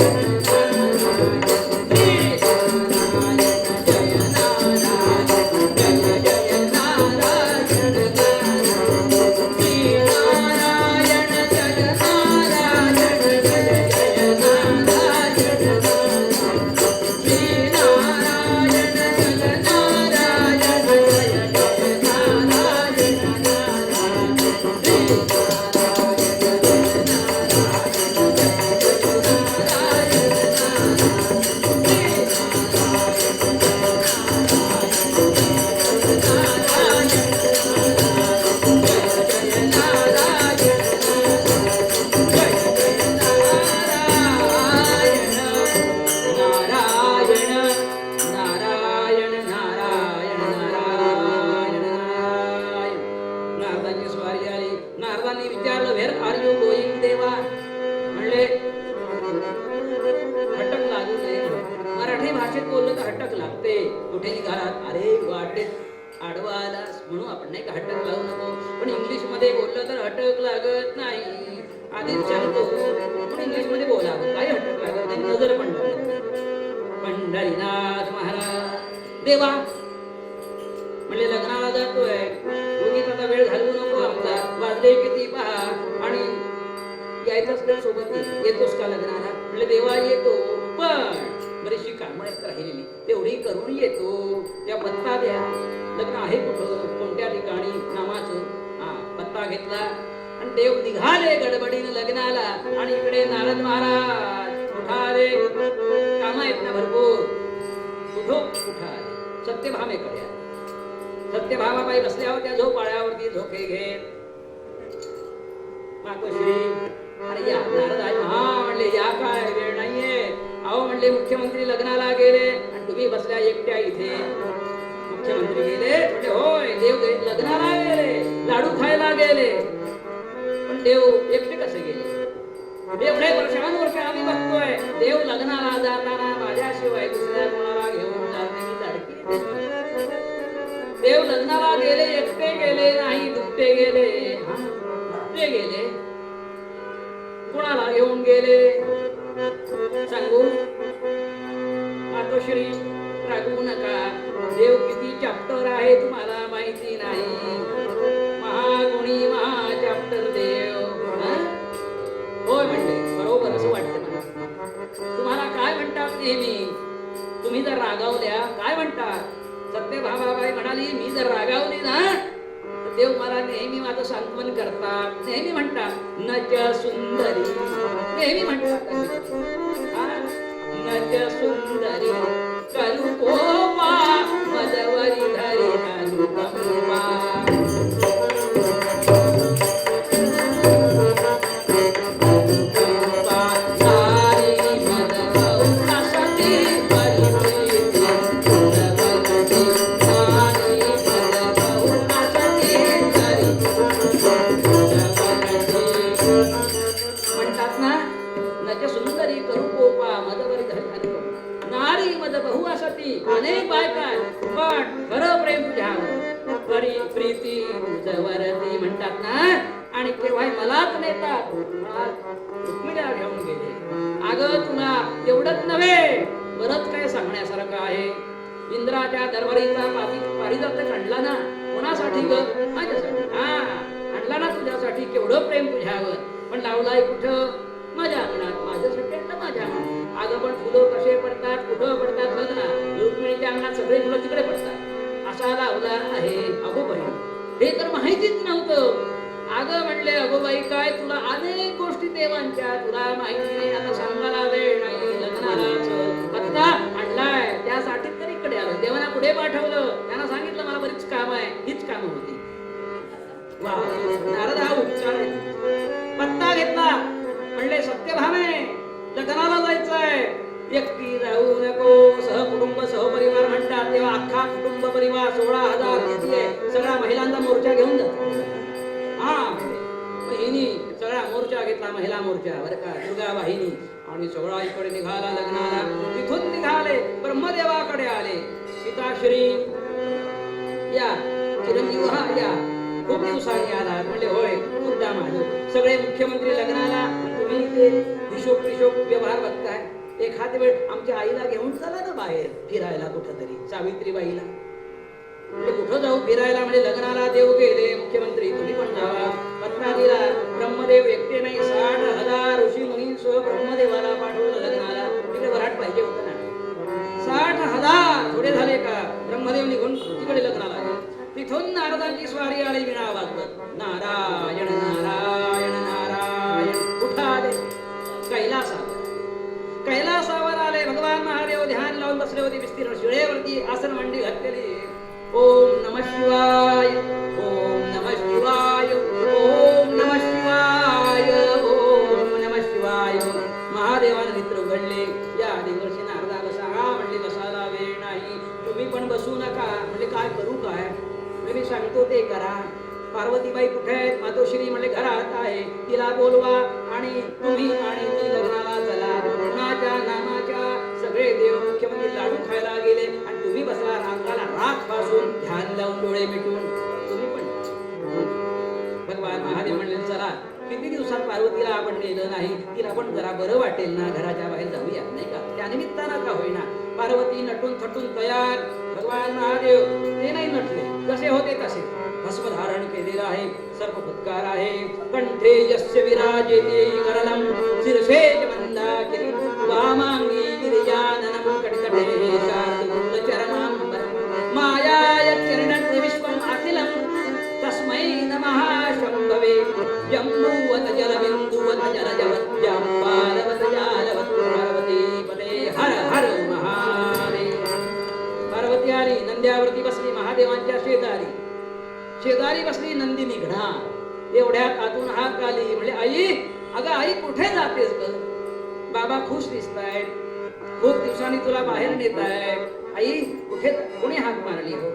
पंढरीनाथ महाराज देवा म्हणले लग्नाला जातोय उगीच आता वेळ घालवू नको आमचा वाजले किती पहा आणि यायचंच तर सोबत येतोस का लग्नाला म्हणले देवा येतो पण बरीचशी कामं आहेत राहिलेली तेवढी करून येतो त्या पत्ता द्या लग्न आहे कुठं कोणत्या ठिकाणी नामाचं पत्ता घेतला आणि देव निघाले गडबडीने लग्नाला आणि इकडे नारद महाराज उठाले काम आहेत ना भरपूर उठाले सत्यभामेकडे सत्यभामाबाई बसल्या होत्या झोपाळ्यावरती झोके घेत मातोश्री अरे या नारद आहे हा म्हणले या काय वेळ नाहीये अहो म्हणले मुख्यमंत्री लग्नाला गेले आणि तुम्ही बसल्या एकट्या इथे मुख्यमंत्री गेले म्हणजे होय देव लग्नाला गेले लाडू खायला गेले पण देव एकटे कसे गेले एवढे वर्ष आम्ही बघतोय देव लग्नाला जाताना माझ्याशिवाय दुसऱ्या कोणाला घेऊन जाते की लाडकी देव लग्नाला गेले एकटे गेले नाही दुकटे गेले दुकटे गेले कोणाला घेऊन गेले सांगू मातोश्री रागवू नका देव किती चॅप्टर आहे तुम्हाला माहिती नाही महागुणी महाचॅप्टर देव होय म्हणले बरोबर असं वाटतं मला तुम्हाला काय म्हणतात नेहमी तुम्ही जर रागावल्या काय म्हणतात सत्यभामाबाई म्हणाली मी जर रागावली ना तर देव मला नेहमी माझं सांत्वन करतात नेहमी म्हणतात नच सुंदरी नेहमी म्हणतात नच सुंदरी करू कोपा मदवरी धरी हनु कंपा अनेक बायका पण खरं प्रेम तुझ्यावर परी प्रीती जवरती म्हणतात ना आणि केव्हा मलाच नेतात रुक्मिणीला घेऊन गेले अगं तुला एवढंच नव्हे बरंच काय सांगण्यासारखं आहे इंद्राच्या दरबारीचा पारिजात आणला ना कोणासाठी ग माझ्यासाठी आणला ना तुझ्यासाठी केवढं प्रेम तुझ्यावर पण लावलाय कुठं माझ्या अंगणात माझ्यासाठी माझ्या अगं पण फुलं कसे पडतात कुठं पडतात बघ ना रुक्मिणीच्या अंगणात सगळे फुलं तिकडे पडतात असा लावला आहे अगोबाई हे तर माहितीच नव्हतं अगं म्हणले अगोबाई काय तुला अनेक गोष्टी देवांच्या तुला माहिती नाही आता सांगायला वेळ नाही लग्नाला पत्ता आणलाय त्यासाठी तरी इकडे आलं देवाना पुढे पाठवलं त्यांना सांगितलं मला बरीच काम आहे हीच कामं होती वा नारद हा उपचार आहे पत्ता घेतला म्हणले सत्यभामे लग्नाला जायचंय एकटी जाऊ नको सहकुटुंब सहपरिवार म्हणतात तेव्हा अख्खा कुटुंब परिवार 16,000 घेतले सगळ्या महिलांचा मोर्चा घेऊन जातो हा हिनी सगळा मोर्चा घेतला महिला मोर्चा बरं का दुर्गा वाहिनी आणि सगळा इकडे निघाला लग्नाला. तिथून निघाले ब्रह्मदेवाकडे आले. पिताश्री या चिरंजीव हा या, खूप दिवसांनी आला. म्हणजे होय मुद्दाम आलो. सगळे मुख्यमंत्री लग्नाला, तुम्ही ते हिशोब पिशोब व्यवहार बघताय. एखाद्या वेळ आमच्या आईला घेऊन चला ना बाहेर फिरायला कुठंतरी, सावित्रीबाईला. म्हणजे कुठं जाऊ फिरायला, म्हणजे लग्नाला देव गेले मुख्यमंत्री, तुम्ही पण जावा. पत्ता दिला. ब्रह्मदेव एकटे नाही, 60,000 ऋषी मुनींसह ब्रह्मदेवाला पाठवलं लग्नाला. तिकडे वराट पाहिजे होतं ना. 60,000 थोडे झाले का? ब्रह्मदेव निघून तिकडे लग्नाला गेले. तिथून नारदांची स्वारी आली विणा वाजवत. नारायण नारायण नारायण. कुठं आले? कैलासावर आले. भगवान महादेव ध्यान लावून बसले होते विस्तीर्ण शिळेवरती, आसन मांडी घातलेली. ओम नमः शिवाय, ओम नमः शिवाय, ओम नमः शिवाय, ओम नमः शिवाय. महादेवाने नेत्र उघडले. या देवर्षी नारदा बसा. म्हणले बसायला वेळ नाही, तुम्ही पण बसू नका. म्हणजे काय करू काय? मी सांगतो ते करा. पार्वतीबाई कुठे आहेत? मातोश्री म्हणले घरात आहे, तिला बोलवा आणि तुम्ही आणि ती लग्नाला चला. कृष्णाच्या नामाच्या सगळे देव मुख्यमंत्री लाडू खायला गेले आणि तुम्ही बसला अंगाला राख पासून, ध्यान लावून डोळे मिटून. तुम्ही पण. भगवान महादेव म्हणले चला, किती दिवसात पार्वतीला आपण नेलं नाही, तिला पण जरा बरं वाटेल ना, घराच्या बाहेर जाऊया नाही का? त्यानिमित्तानं का होईना. पार्वती नटून थटून तयार. भगवान महादेव ते नाही नटले, कसे होते तसे. भस्म धारण केलेलं आहे, सर्प फुत्कार आहे. कंठे यस्य विराजेते करलम, शिरसे मंदाकिनी, वामांगी गिरिजाननम, कटकटे शार्दूल चरणांबर, मायाय किरणं विश्वं अखिलं, तस्मै नमः शंभवे. जम्बूवत जलबिंदुवत जलजवत जाम्बालवत जालवत पार्वती पते हर हर महादेव. पार्वती आली, नंद्यावरती बसली महादेवांच्या शेजारी बसली नंदिनी घडा. एवढ्यात आतून हाक आली. म्हणजे आई, अगं आई कुठे जातेस ग? बाबा खुश दिसतायत, खूप दिवसांनी तुला बाहेर नेत आहे. आई कुठे? कोणी हाक मारली हो?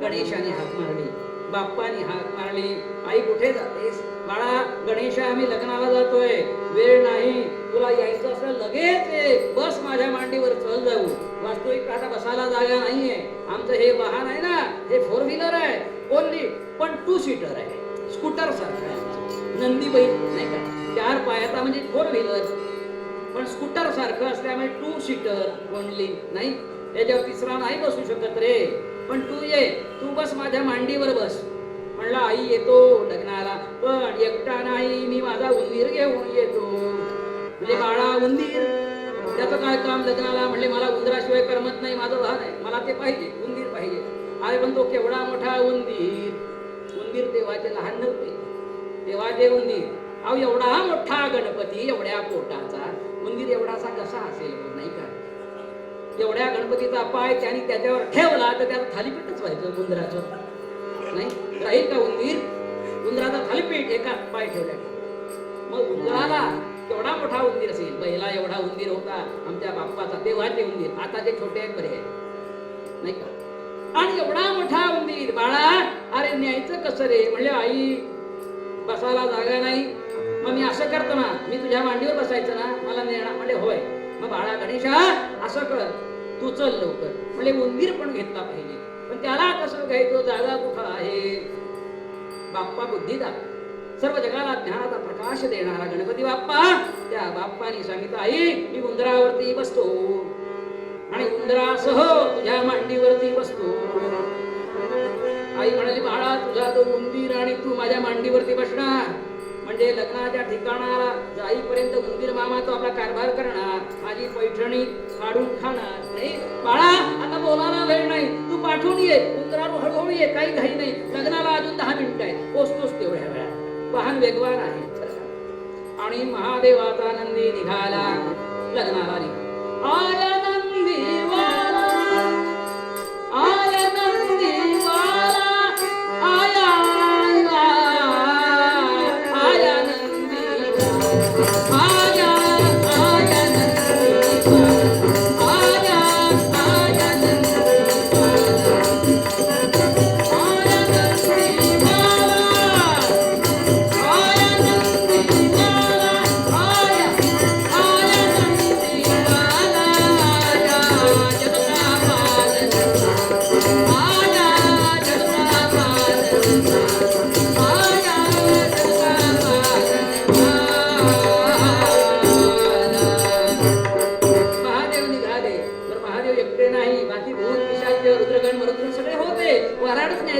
गणेशाने हाक मारली, बाप्पानी हाक मारली. आई कुठे जातेस? बाळा गणेशा, आम्ही लग्नाला जातोय, वेळ नाही, तुला यायचं असं लगेच ये, बस माझ्या मांडीवर, चल जाऊ. वास्तविक आता बसायला जागा नाहीये. आमचं हे वाहन आहे ना, हे 4 व्हीलर आहे ओनली, पण 2 सीटर आहे, स्कूटर सारखं आहे. नंदीबाई नाही का, 4 पायाचा म्हणजे 4 व्हीलर, पण स्कूटर सारखं असल्यामुळे 2 सीटर ओनली. नाही, याच्यावर तिसरा नाही बसू शकत रे, पण तू ये, तू बस माझ्या मांडीवर बस. म्हणला आई येतो लग्नाला, पण एकटा नाही, मी माझा उंदीर घेऊन येतो. म्हणजे बाळा उंदीर, त्याचं काय काम लग्नाला? म्हणले मला उंदराशिवाय करमत नाही, माझं वाहन आहे, मला ते पाहिजे, उंदीर पाहिजे. अरे पण तो केवढा मोठा उंदीर. उंदीर तेव्हाचे लहान नव्हते, तेव्हाचे उंदीर. अहो एवढा मोठा गणपती, एवढ्या पोटाचा उंदीर एवढासा कसा असेल नाही का? एवढ्या गणपतीचा पाय त्याने त्याच्यावर ठेवला तर त्याला थालीपीठच व्हायचं उंदराचं. नाही राहील का उंदीर? उंदराचा थालीपीठ एका पाय ठेवल्या. मग उंदराला केवढा मोठा उंदीर असेल. बैला एवढा उंदीर होता आमच्या बाप्पाचा, तेव्हाचे उंदीर. आताचे छोटे आहेत बरे नाही का? आणि एवढा मोठा उंदीर बाळा, अरे न्यायचं कसं रे? म्हणले आई बसायला जागा नाही, मग मी असं करतो ना, मी तुझ्या मांडीवर बसायचं ना, मला नेणार. म्हणजे होय. मग बाळा गणेशा असं कर, तू चल लवकर. म्हणजे उंदीर पण घेतला पाहिजे, पण त्याला कसं घ्यायचं? जागा कुठं आहे? बाप्पा बुद्धीदार, सर्व जगाला ज्ञानाचा प्रकाश देणारा गणपती बाप्पा. त्या बाप्पानी सांगितलं आई मी उंदरावरती बसतो आणि उंदरासह तुझ्या मांडीवरती बसतो. आई म्हणाली बाळा तुझा तो उंदीर आणि तू माझ्या मांडीवरती बसणार, म्हणजे लग्नाच्या ठिकाणाला जाईपर्यंत उंदीर मामा तो आपला कारभार करणार, माझी पैठणी काढून खाणार. नाही बाळा आता बोलायला वेळ नाही, तू पाठवून ये, उंदरावर हळूहळू ये, काही घाई नाही, लग्नाला अजून 10 मिनिटं आहे, पोचतोच तेवढ्या वेळा. वाहन वेगवान आहे. आणि महादेवाचा नंदी निघाला लग्नाला. आया नंदी वाला, आया नंदी वाला, आया आया नंदी आया आया नंदी आया आया नंदी आया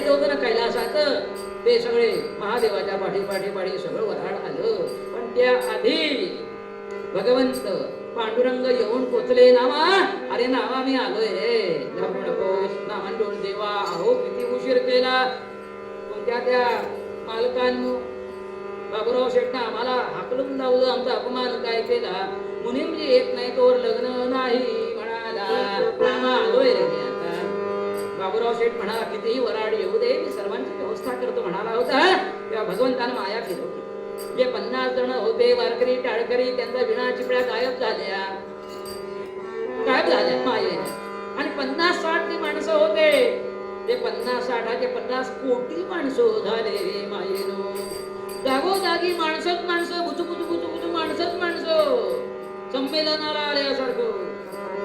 जायचं होतं ना कैलासात, ते सगळे महादेवाच्या पाठी पाठी पाठी सगळं वराड आलं. पण त्या आधी भगवंत पांडुरंग येऊन पोचले. नामा, अरे नामा मी आलोय, घाबरू नकोस. नामांडोल देवा, अहो किती उशीर केला. कोणत्या त्या मालकांनो बाबूराव शेटनं आम्हाला हाकलून लावलं, आमचा अपमान काय केला. मुनीमजी येत नाही तोवर लग्न नाही म्हणाला. नामा आलोय रे मी आता. बाबूराव शेठ म्हणाला कितीही वराड येऊ दे, मी सर्वांची व्यवस्था करतो म्हणाला होता. तेव्हा भगवंतानं माया फिरवली. जे 50 जण होते वारकरी टाळकरी, त्यांचा विणा चिपळ्या गायब झाल्या मायेने. आणि 50-60 ती माणसं होते, ते 50-60 50 कोटी माणसं झाले मायेनो. जागोजागी माणसंच माणसं, बुचू बुचू बुचू बुचू माणसंच माणसं संमेलनाला आल्यासारखं.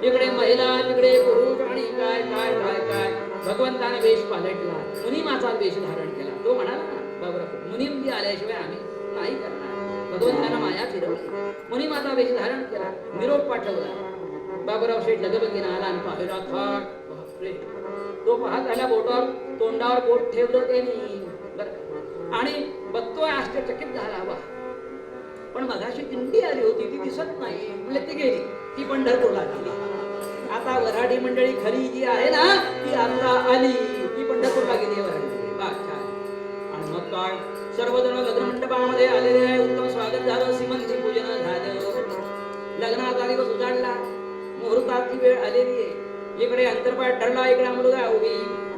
इकडे महिला तिकडे पुरुष आणि काय काय काय काय. भगवंताने वेश पालटला, मुनिमाचा वेश धारण केला. तो म्हणाला ना बाबूराव, मुनिमजी आल्याशिवाय आम्ही नाही करणार. भगवंतानं माया फिरवली, मुनिमाचा वेश धारण केला, निरोप पाठवला. बाबूराव शेठ लगबगीनं आला आणि पाहिला थाट. बापरे, तो पाहत आला, बोटावर तोंडावर बोट ठेवलं त्यांनी आणि बघतोय, आश्चर्यचकित झाला. वा, पण मगाशी दिंडी आली होती ती दिसत नाही, म्हणजे ती गेली, ती पंढरपूरला गेली. आता वराडी मंडळी खरी जी आहे ना ती आता आली, ती पंढरपूरला गेली वराडी. आणि मग काय, सर्वजण लग्न मंडपामध्ये आलेले आहे. उत्तम स्वागत झालं, सीमंती पूजन झालं, लग्नाचा दिवस उजाडला, मुहूर्ताची वेळ आलेली आहे. इकडे अंतरपाठ ठरला, इकडे मुलगा उभी,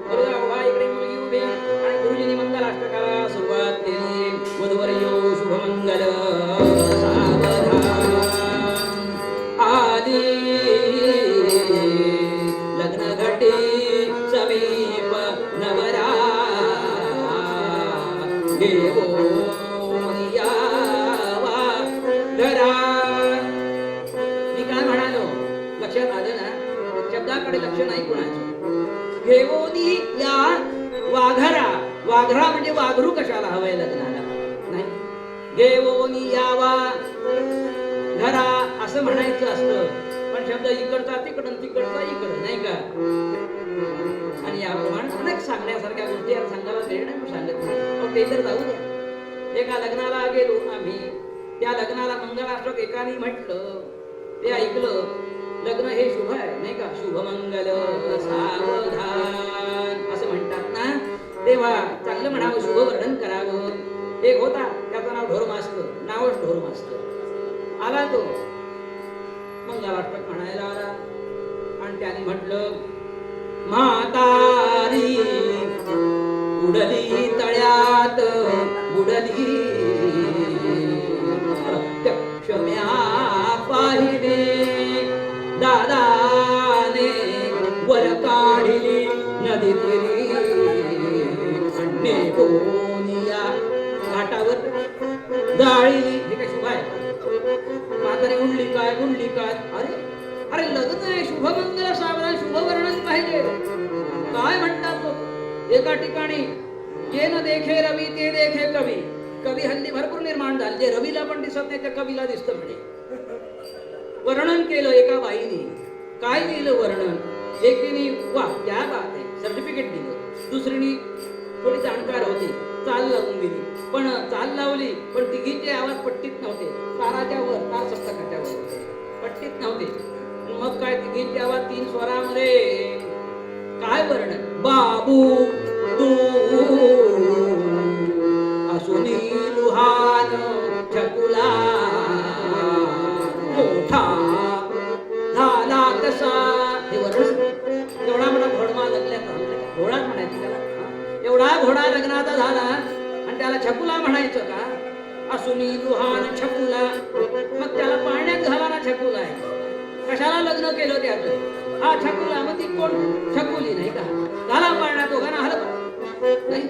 मुलगा उभा, इकडे मुलगी उभी. आणि गुरुजींनी मंगलाष्टकाला सुरुवात केली. वधूवर्यो शुभमंगल सावधान, आली लग्न घटी समीप नवरा, घेऊन यावा घरा. मी काय म्हणालो लक्षात आलं ना? शब्दाकडे लक्ष नाही कोणाचं. घेऊन या वाघरा, वाघरा म्हणजे वाघरू कशाला हवंय लग्नाला नाही. घेऊन यावा घरा असं म्हणायचं असतं, पण शब्द इकडचा तिकडं तिकडचा इकडं नाही का. आणि याप्रमाणे अनेक सांगण्यासारख्या गोष्टी सांगायला वेळ नाही सांगत नाही. ते तर जाऊ द्या. एका लग्नाला गेलो आम्ही, त्या लग्नाला मंगलाष्टक एकाने म्हटलं, ते ऐकलं. लग्न हे शुभ आहे नाही का, शुभमंगल सावधान असं म्हणतात ना, तेव्हा चांगलं म्हणावं, शुभ वर्णन करावं. एक होता, त्याचं नाव ढोर मास्तर, नावच ढोर मास्तर. आला तो मंगलाष्टक म्हणायला आला आणि त्याने म्हटलं, म्हातारी उडली तळ्यात बुडली, प्रत्यक्ष म्या पाहिली, दादाने वर काढली नदी तिरी, अन्ने कोनिया घाटावर जाळली. हे काय शुभ आहे? म्हातारी उडली काय गुंडली काय. अरे अरे लग्न आहे, शुभमंगल सावधान, शुभ वर्णन पाहिजे. काय म्हणतात लोक एका ठिकाणी, जे न देखे रवी ते देखे कवी. कवी हल्ली भरपूर निर्माण झाले, जे रवीला पण दिसत नाही त्या कवीला दिसतं म्हणे. वर्णन केलं एका बाईने, काय दिलं वर्णन. एकीने वा क्या बात आहे सर्टिफिकेट दिलं, दुसरीने थोडी जाणकार होती, चाल लावून दिली. पण चाल लावली पण तिघींचे आवाज पट्टीत नव्हते, ताराच्या वर, तार सप्तकाच्या वर होते, पट्टीत नव्हते. मग काय तिघींचे आवाज 3 स्वरामध्ये. काय वर्णन. बाबू तू असुनी लुहान छकुला, मोठा झाला कसा. हे वर्णन. एवढा मोठा घोडमा लग्नात, घोडाच म्हणायची त्याला. एवढा घोडा लग्नाचा झाला आणि त्याला छकुला म्हणायचं का. असुनी लुहान छकुला, मग त्याला पाळण्यात घाला ना छकुला आहे. कशाला लग्न केलं त्याचं. हा छकुला, मग ती कोण छकुली नाही का. घाला पाळण्यात, तो गाणं हलत नाही.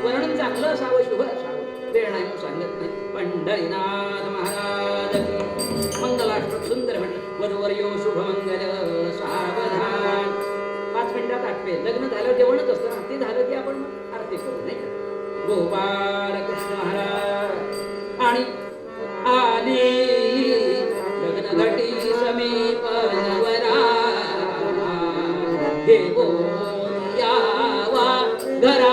वर्णन चांगलं असावं, शुभ असावं, वेळ नाही सांगत नाही. पंढरीनाथ महाराज मंगलाष्टक सुंदर म्हणलं. वधूवर्यो शुभमंगल सावधान. 5 मिनिटात आठवे. लग्न झालं जेवणच असतं ना, ते झालं की आपण आरती करू नाही का. गोपाल कृष्ण महाराज आणि आली लग्न घटी समीप नवरा, घेऊन यावा घरा.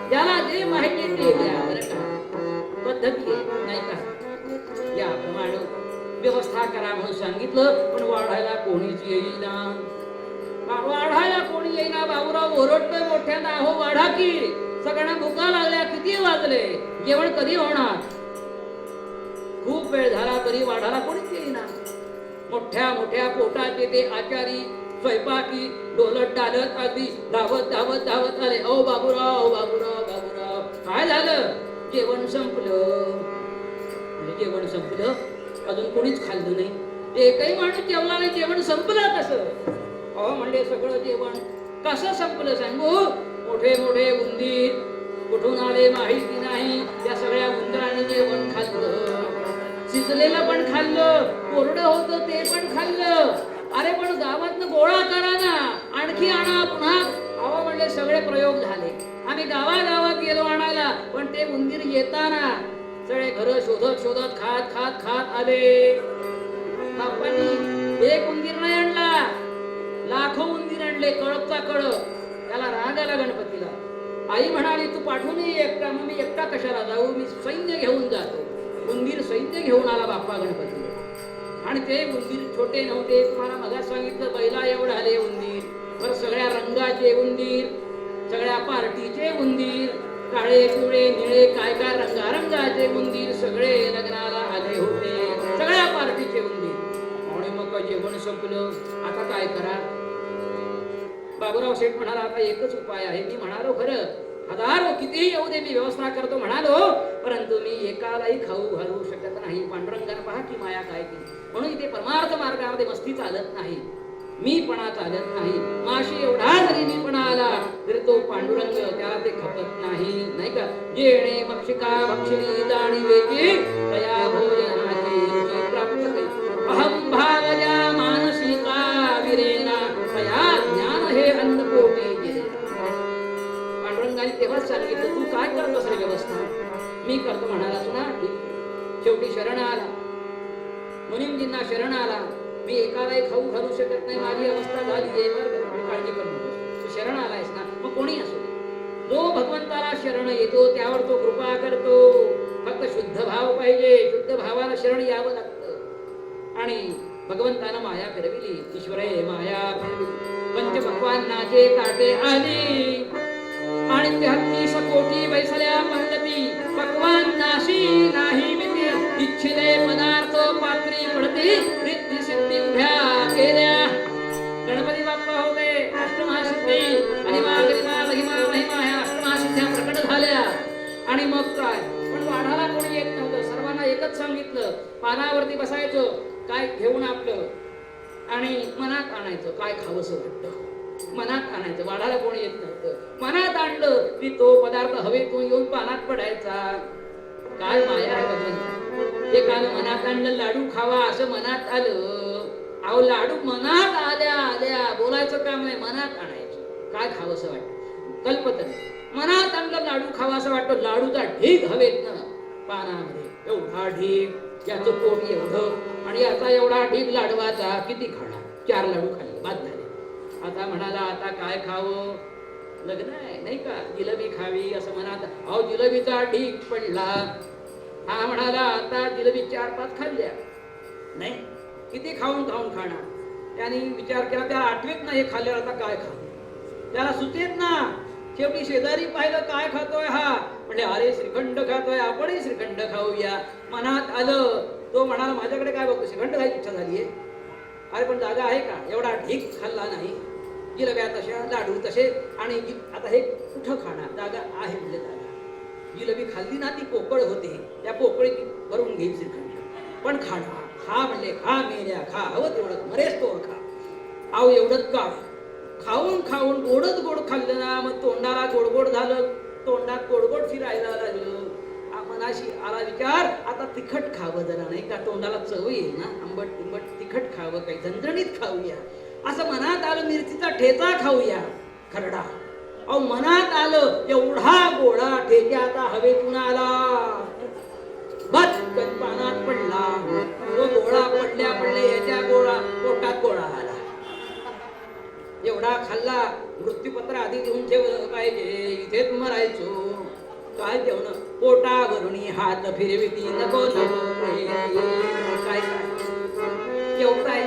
ज्याला जे माहिती ते द्या बरं का. पद्धती आहे, नाही का. याप्रमाणे व्यवस्था करा म्हणून सांगितलं, पण वाढायला कोणीच येईना. वाढायला कोणी येईना. बाबूराव ओरडतोय मोठ्यानं, अहो वाढा की, सगळ्यांना भुका लागल्या, किती वाजले, जेवण कधी होणार. खूप वेळ झाला तरी वाढायला कोणीच येईना. मोठ्या मोठ्या पोटाचे ते आचारी स्वयंपाकी डोलत डालत अगदी धावत धावत धावत आले. अहो बाबूराव बाबूराव बाबूराव, काय झालं. जेवण संपलं. जेवण संपलं, अजून कोणीच खाल्लं नाही. एकही माणूस जेवला नाही, जेवण संपलं कसं. अहो म्हणले सगळं जेवण कसं संपलं सांगू. मोठे मोठे उंदीर कुठून आले माहिती नाही, त्या सगळ्या उंदराने जेवण खाल्लं. शिजलेलं पण खाल्लं, कोरडं होतं ते पण खाल्लं. अरे पण गावातनं गोळा करा ना, आणखी आणा पुन्हा. अहो म्हणले सगळे प्रयोग झाले, आम्ही गावागावात गेलो आणायला, पण ते उंदीर येताना सगळे घर शोधत शोधत खात खात खात आले. बाप्पांनी एक उंदीर नाही आणला, लाखो उंदीर आणले, कळपचा कळप. त्याला राग आला गणपतीला. आई म्हणाली तू पाठवून ये एकटा. मग मी एकटा कशाला जाऊ, मी सैन्य घेऊन जातो. उंदीर सैन्य घेऊन आला बाप्पा गणपती. आणि ते उंदीर छोटे नव्हते, तुम्हाला मगाच सांगितलं बैला एवढे आले उंदीर. तर सगळ्या रंगाचे उंदीर, सगळ्या पार्टीचे उंदीर, काळे पिवळे निळे काय काय रंगारंगाचे उंदीर सगळे लग्नाला आले होते, सगळ्या पार्टीचे उंदीर. आणि मग जेवण संपलं, आता काय करा. बाबूराव शेठ म्हणाला आता एकच उपाय आहे. मी म्हणालो खरं हजारो कितीही येऊ दे, मी व्यवस्था करतो म्हणालो, परंतु मी एकालाही खाऊ घालू शकत नाही. पांडुरंगाने पहा की माया काय केली. म्हणून इथे परमार्थ मार्गामध्ये मस्ती चालत नाही, मीपणा चालत नाही. माशी एवढा जरी मीपणा आला तरी तो पांडुरंग त्याला ते खपत नाही, नाही का. जेणे मक्षिका भक्षिणी जाणीवेची तया भोजनाची रुची प्राप्त करी. अहम भावजा मानसिका विरेना तया ज्ञान हे अन्नपोटी गेले. पांडुरंगाने तेव्हाच सांगितलं तू काय करतोस रे व्यवस्था. मी करतो म्हणाला सुना. शेवटी शरण आला, मुनींजींना शरण आला. मी एकालाही खाऊ घालू शकत नाही, माझी अवस्था झाली आहे, बरं काळजी करू नको. तू शरण आलायस ना, मग कोणी असो दे, जो भगवंताला शरण येतो त्यावर तो कृपा करतो. फक्त शुद्ध भाव पाहिजे, शुद्ध भावाला शरण यावं लागतं. आणि भगवंतानं माया फिरविली, ईश्वरे माया फिरविली. पंचभगवानाचे ताटे आली आणि 33 कोटी बैसल्या पंगती. भगवान नाशी नाही मिती, इच्छिले पदार्थ पात्री पडती. रिद्धी सिद्धी उभ्या केल्या. गणपती बाप्पा होते अष्टमहासिद्धी आणि महिमा महिमा ह्या अष्टमहासिद्ध्या प्रकट झाल्या. आणि मग काय, पण वाढायला कोणी येत नव्हतं. सर्वांना एकच सांगितलं, पानावरती बसायचं, काय घेऊन आपलं आणि मनात आणायचं, काय खावंसं वाटतं मनात आणायचं. वाढायला कोणी येत नव्हतं. मनात आणलं की तो पदार्थ हवेतून येऊन पानात पडायचा. काय माया आहे भगवंता. एकानं मनात आणलं लाडू खावा, असं मनात आलं. अहो लाडू मनात आल्या आल्या, बोलायचं काम नाही, मनात आणायचं. काय खावंसं वाटतं कल्पतं. मनात आणलं लाडू खावा असं वाटतं. लाडूचा ढीग हवेत ना पानामध्ये, एवढा ढीग, याचं पोट एवढं आणि याचा एवढा ढीग लाडवाचा, किती खाणार. 4 लाडू खाल्ले, बाद झाले. आता म्हणाला आता काय खावं, लग्न आहे नाही का, जिलेबी खावी असं मनात. अहो जिलेबीचा ढीग पडला. हा म्हणाला आता जिलेबी 4-5 खाल्ल्या नाही, किती खाऊन खाऊन खाणार. त्याने विचार केला, त्याला आठवेत ना हे खाल्ल्यावर आता काय खावं, त्याला सुचेत ना. शेवटी शेजारी पाहिलं काय खातोय हा, म्हणजे अरे श्रीखंड खातोय, आपणही श्रीखंड खाऊया. मनात आलं. तो म्हणाला माझ्याकडे काय बघतो, श्रीखंड खायची इच्छा झालीये. अरे पण जागा आहे का, एवढा ढीक खाल्ला नाही. जिलेब्या तशा, लाडू तसे, आणि आता हे कुठं खाणार, जागा आहे म्हणजे जागा. जिलेबी खाल्ली ना ती पोकळ होते, त्या पोकळीत भरून घेईल श्रीखंड. पण खाणार, खा म्हणले खा मेल्या खा, हवं तेवढं मरेच तो खा. आव एवढंच काय, खाऊन खाऊन गोडच गोड खाल्लं ना, मग तोंडाला गोडगोड झालं, तोंडात गोडगोड फिरायला लागलं. मनाशी आला विचार, आता तिखट खावं जरा नाही का, तोंडाला चव येईल ना, आंबट तिंबट तिखट खावं, काही झणझणीत खाऊया. असं मनात आलं, मिरचीचा ठेचा खाऊया खरडा. अहो मनात आलं, एवढा गोळा ठेचा हवेतून आला, बचकन पानात पडला. तो गोळा पडल्या पडल्या याच्या गोळा पोटात गोळा आला. एवढा खाल्ला, मृत्यूपत्र आधी देऊन ठेवलं पाहिजे, इथेच मरायचो. काय जेवण पोटावरुणी हात फिरविती नको नको रे. काय जेवताय.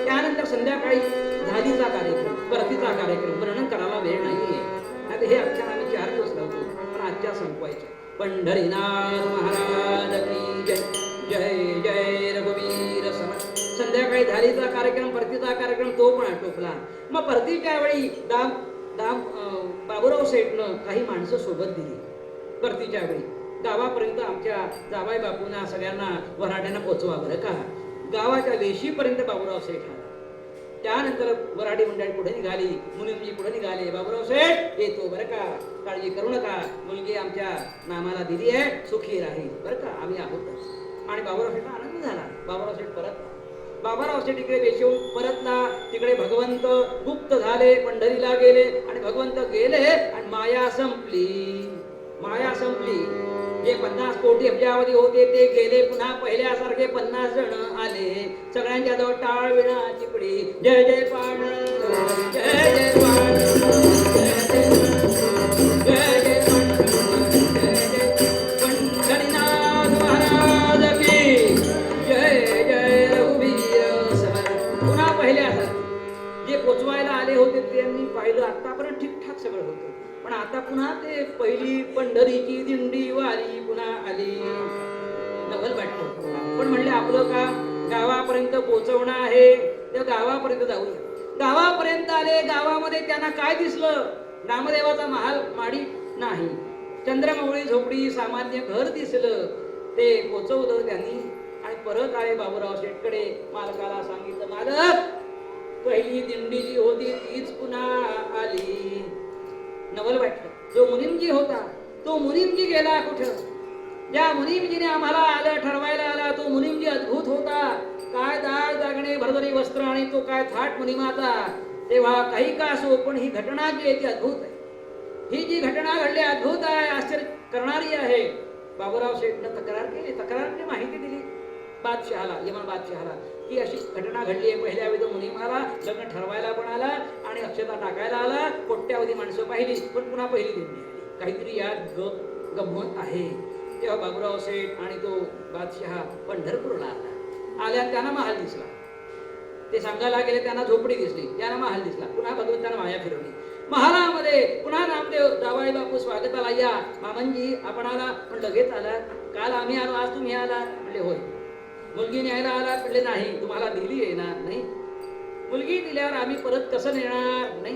त्यानंतर संध्याकाळी झालीचा कार्यक्रम, परतीचा कार्यक्रम वर्णन करायला वेळ नाहीये. आता हे अख्ख्या आम्ही 4 दिवस लावतो, पण आजच्या संपवायचे. पंढरीनाथ महाराज की जय. जय जय रघुवीर समर्थ. संध्याकाळी झालीचा कार्यक्रम, परतीचा कार्यक्रम तो पण आटोपला. मग परतीच्या वेळी बाबूराव सेठनं काही माणसं सोबत दिली. परतीच्या वेळी गावापर्यंत आमच्या जावाई बापूंना सगळ्यांना वऱ्हाड्यांना पोचवा बरं का. गावाच्या वेशीपर्यंत बाबूराव सेठ आला. त्यानंतर वऱ्हाडी मंडळी पुढे निघाली, मुनिमजी पुढे निघाले. बाबूराव सेठ येतो बरं का, काळजी करू नका, मुलगी आमच्या नामाला दिली आहे, सुखी राहील बरं का, आम्ही आहोत. आणि बाबूराव सेठला आनंद झाला. बाबूराव सेठ परत. बाबाराव सेठ इकडे वेशीहून परतला. तिकडे भगवंत गुप्त झाले, पंढरीला गेले. आणि भगवंत गेले आणि माया संपली. माया संपली. जे 50 कोटी अब्जावधी होते ते गेले. पुन्हा पहिल्यासारखे 50 जण आले. सगळ्यांच्या जवळ टाळ विणा चिपडी. जय जय पांडुरंग, जय जय पांडुरंग, जय जय पांडुरंग, जय जय पंढरीनाथ महाराज की जय. जय रघुवीर समर्थ. पुन्हा पहिल्यासारखे जे पोचवायला आले होते त्यांनी पाहिलं आतापर्यंत ठीकठाक सगळं होतं, पण आता पुन्हा ते पहिली पंढरीची दिंडी वारी पुन्हा आली. नवल वाटतं. पण म्हणले आपलं काम गावापर्यंत पोचवणं आहे, त्या गावापर्यंत जाऊया. गावापर्यंत आले. गावामध्ये त्यांना काय दिसलं? नामदेवाचा महाल माडी नाही, चंद्रमौळी झोपडी सामान्य घर दिसलं. ते पोचवलं त्यांनी आणि परत आले बाबूराव शेठकडे. मालकाला सांगितलं, मालक पहिली दिंडी जी होती तीच पुन्हा आली. नवल वाटलं. जो मुनिमजी होता तो मुनिमजी गेला कुठं? ज्या मुनिमजीने आम्हाला आलं ठरवायला आला तो मुनिमजी अद्भुत होता. काय दाळ दागणे भरभरी वस्त्र आणि तो काय थाट मुनिमाचा. तेव्हा काही का असो, पण ही घटना जी आहे ती अद्भुत आहे. ही जी घटना घडली अद्भुत आहे, आश्चर्य करणारी आहे. बाबूराव शेठनं तक्रार केली. तक्रारने माहिती दिली बादशहाला, यमन बादशहाला, की अशी घटना घडली आहे. पहिल्या वेळी तो मुनीम आला, लग्न ठरवायला पण आला आणि अक्षता टाकायला आला. कोट्यावधी माणसं पाहिली, पण पुन्हा पहिली दिंडी आली. काहीतरी यात गंमत आहे. तेव्हा बाबूराव सेठ आणि तो बादशहा पंढरपूरला आला. आल्या त्यांना महाल दिसला. ते सांगायला गेले, त्यांना झोपडी दिसली. त्यांना महाल दिसला. पुन्हा भगवंतानं माया फिरवली. महालामध्ये पुन्हा नामदेव जावाई बापू स्वागताला या. मामनजी आपण आला? पण लगेच आला. काल आम्ही आलो, आज तुम्ही आला? म्हणले होय. मुलगी न्यायला आला? म्हणले नाही, तुम्हाला दिली आहे ना? नाही. मुलगी दिल्यावर आम्ही परत कसं नेणार? नाही.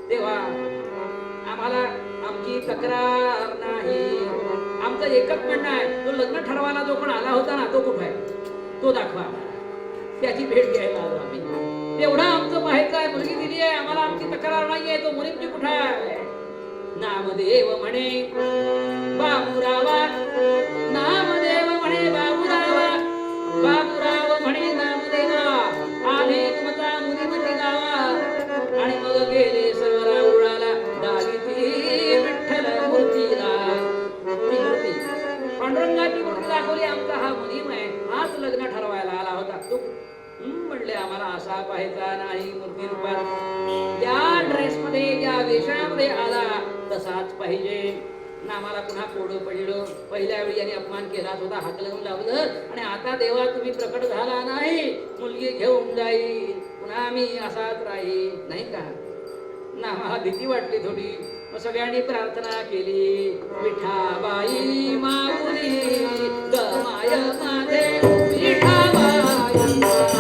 तेव्हा आम्हाला आमची तक्रार नाही. आमचं एकच म्हणणं आहे, तो लग्न ठरवायला जो पण आला होता ना तो कुठे आहे तो दाखवा. त्याची भेट घ्यायला आलो आम्ही. तेवढं आमचं पाहायचं आहे. मुलगी दिली आहे आम्हाला, आमची तक्रार नाहीये. तो मुलींची कुठे आहे? नामदेव म्हणे बाबूरावा, नामदेव म्हणे बाबूरावा, बाबूराव म्हणे नामदेवा, आले तुमचा मुलीमती गावा. आणि मग गेले सर्वरा उडाला दाविती विठ्ठल मूर्तीला. ती मूर्ती पांडुरंगाची मूर्ती दाखवली. आमचा हा मुलीम आहे, हाच लग्न ठरवायला आला होता. तो म्हणले आम्हाला असा पाहायचा नाही. मूर्ती रूपात त्या ड्रेसमध्ये ज्या वेशामध्ये आला तसाच पाहिजे. नामाला पुन्हा कोडं पडलं. पहिल्या वेळी यांनी अपमान केलाच होता, हात लावून लावलं. आणि आता देवा तुम्ही प्रकट झाला नाही, मुलगी घेऊन जाईल, पुन्हा आम्ही असाच राहील, नाही का? नामाला भीती वाटली थोडी. मग सगळ्यांनी प्रार्थना केली. विठाबाई माऊली गमाय माझे, विठाबाई माऊली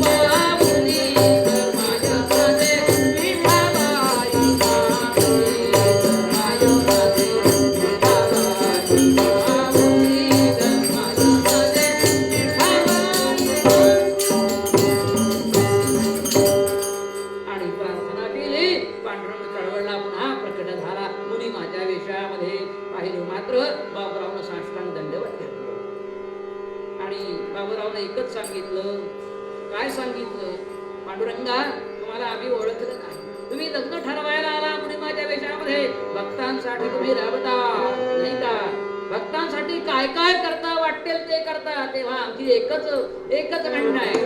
Bye. लावून एकच सांगितलं. काय सांगितलं? पांडुरंगा, तुम्हाला आम्ही ओळखलं नाही. तुम्ही लग्न ठरवायला आला मुनिमाच्या वेशामध्ये. भक्तांसाठी तुम्ही राबता नाही का? भक्तांसाठी काय काय करता वाटेल ते करता. तेव्हा आमची एकच म्हणणं आहे.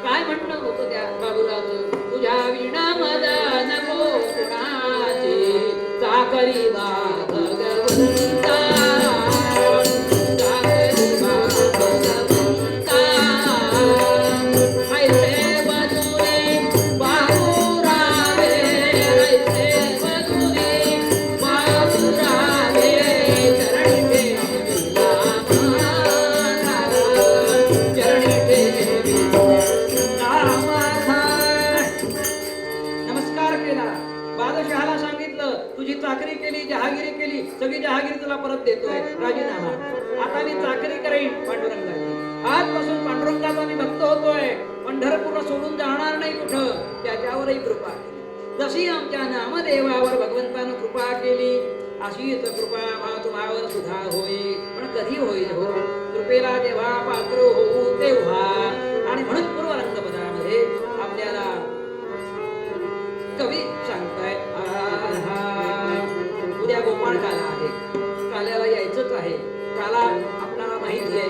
काय म्हणणं होतं त्या बाबूरावचं? तुझ्या विणा मला नको कुणाची चाकरी बा भगवंता. बादशहाला सांगितलं, तुझी चाकरी केली, जहागिरी केली, सगळी जहागिरी तुला परत देतोय, राजीनामा. आता मी चाकरी करेन पांडुरंगाची. आजपासून पांडुरंगाचा मी भक्त होतोय. पंढरपूरला सोडून जाणार नाही कुठं. त्याच्यावरही कृपा केली. जशी आमच्या नामदेवावर भगवंतानं कृपा केली, अशीच कृपा तुम्हावर सुद्धा होईल. पण कधी होईल हो? कृपेला जेव्हा पात्र होऊ तेव्हा. आणि म्हणून पूर्व रंगपदामध्ये आपल्याला कवी सांगताय, उद्या गोपाळ काला आहे. काल्याला यायचंच आहे. काला आपल्याला माहिती आहे.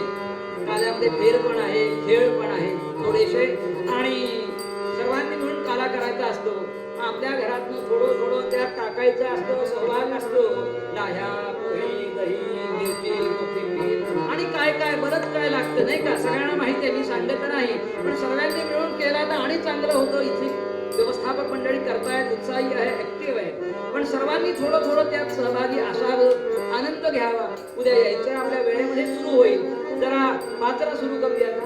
काल्यामध्ये फेर पण आहे, खेळ पण आहे थोडेसे. आणि सर्वांनी मिळून काला करायचा असतो. आपल्या घरातनं थोडं त्यात टाकायचं असतं. सहभाग असतो. लाह्या, पोळी, दही, मिरची, कोथिंबीर आणि काय काय बरंच काय लागतं नाही का? सगळ्यांना माहिती आहे, मी सांगत नाही. पण सर्वांनी मिळून केला तर आणि चांगलं होतं. इथे व्यवस्थापक मंडळी करतायत, उत्साही आहे, ऍक्टिव्ह आहे. पण सर्वांनी थोडं त्यात सहभागी असावं, आनंद घ्यावा. उद्या यायचं आपल्या वेळेमध्ये सुरू होईल. जरा पाचरा सुरू करूया का?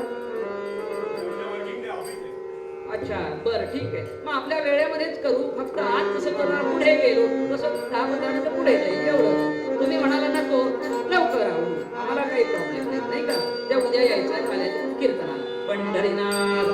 अच्छा, बरं, ठीक आहे. मग आपल्या वेळेमध्येच करू. फक्त आज कसं जरा पुढे गेलो तसं 10-15 मिनिटं पुढे जाईल एवढं. तुम्ही म्हणाला नको लवकर आहो, आम्हाला काही प्रॉब्लेम नाही का? त्या उद्या यायचं आहे काल्याच्या कीर्तनाला. पंढरीनाथ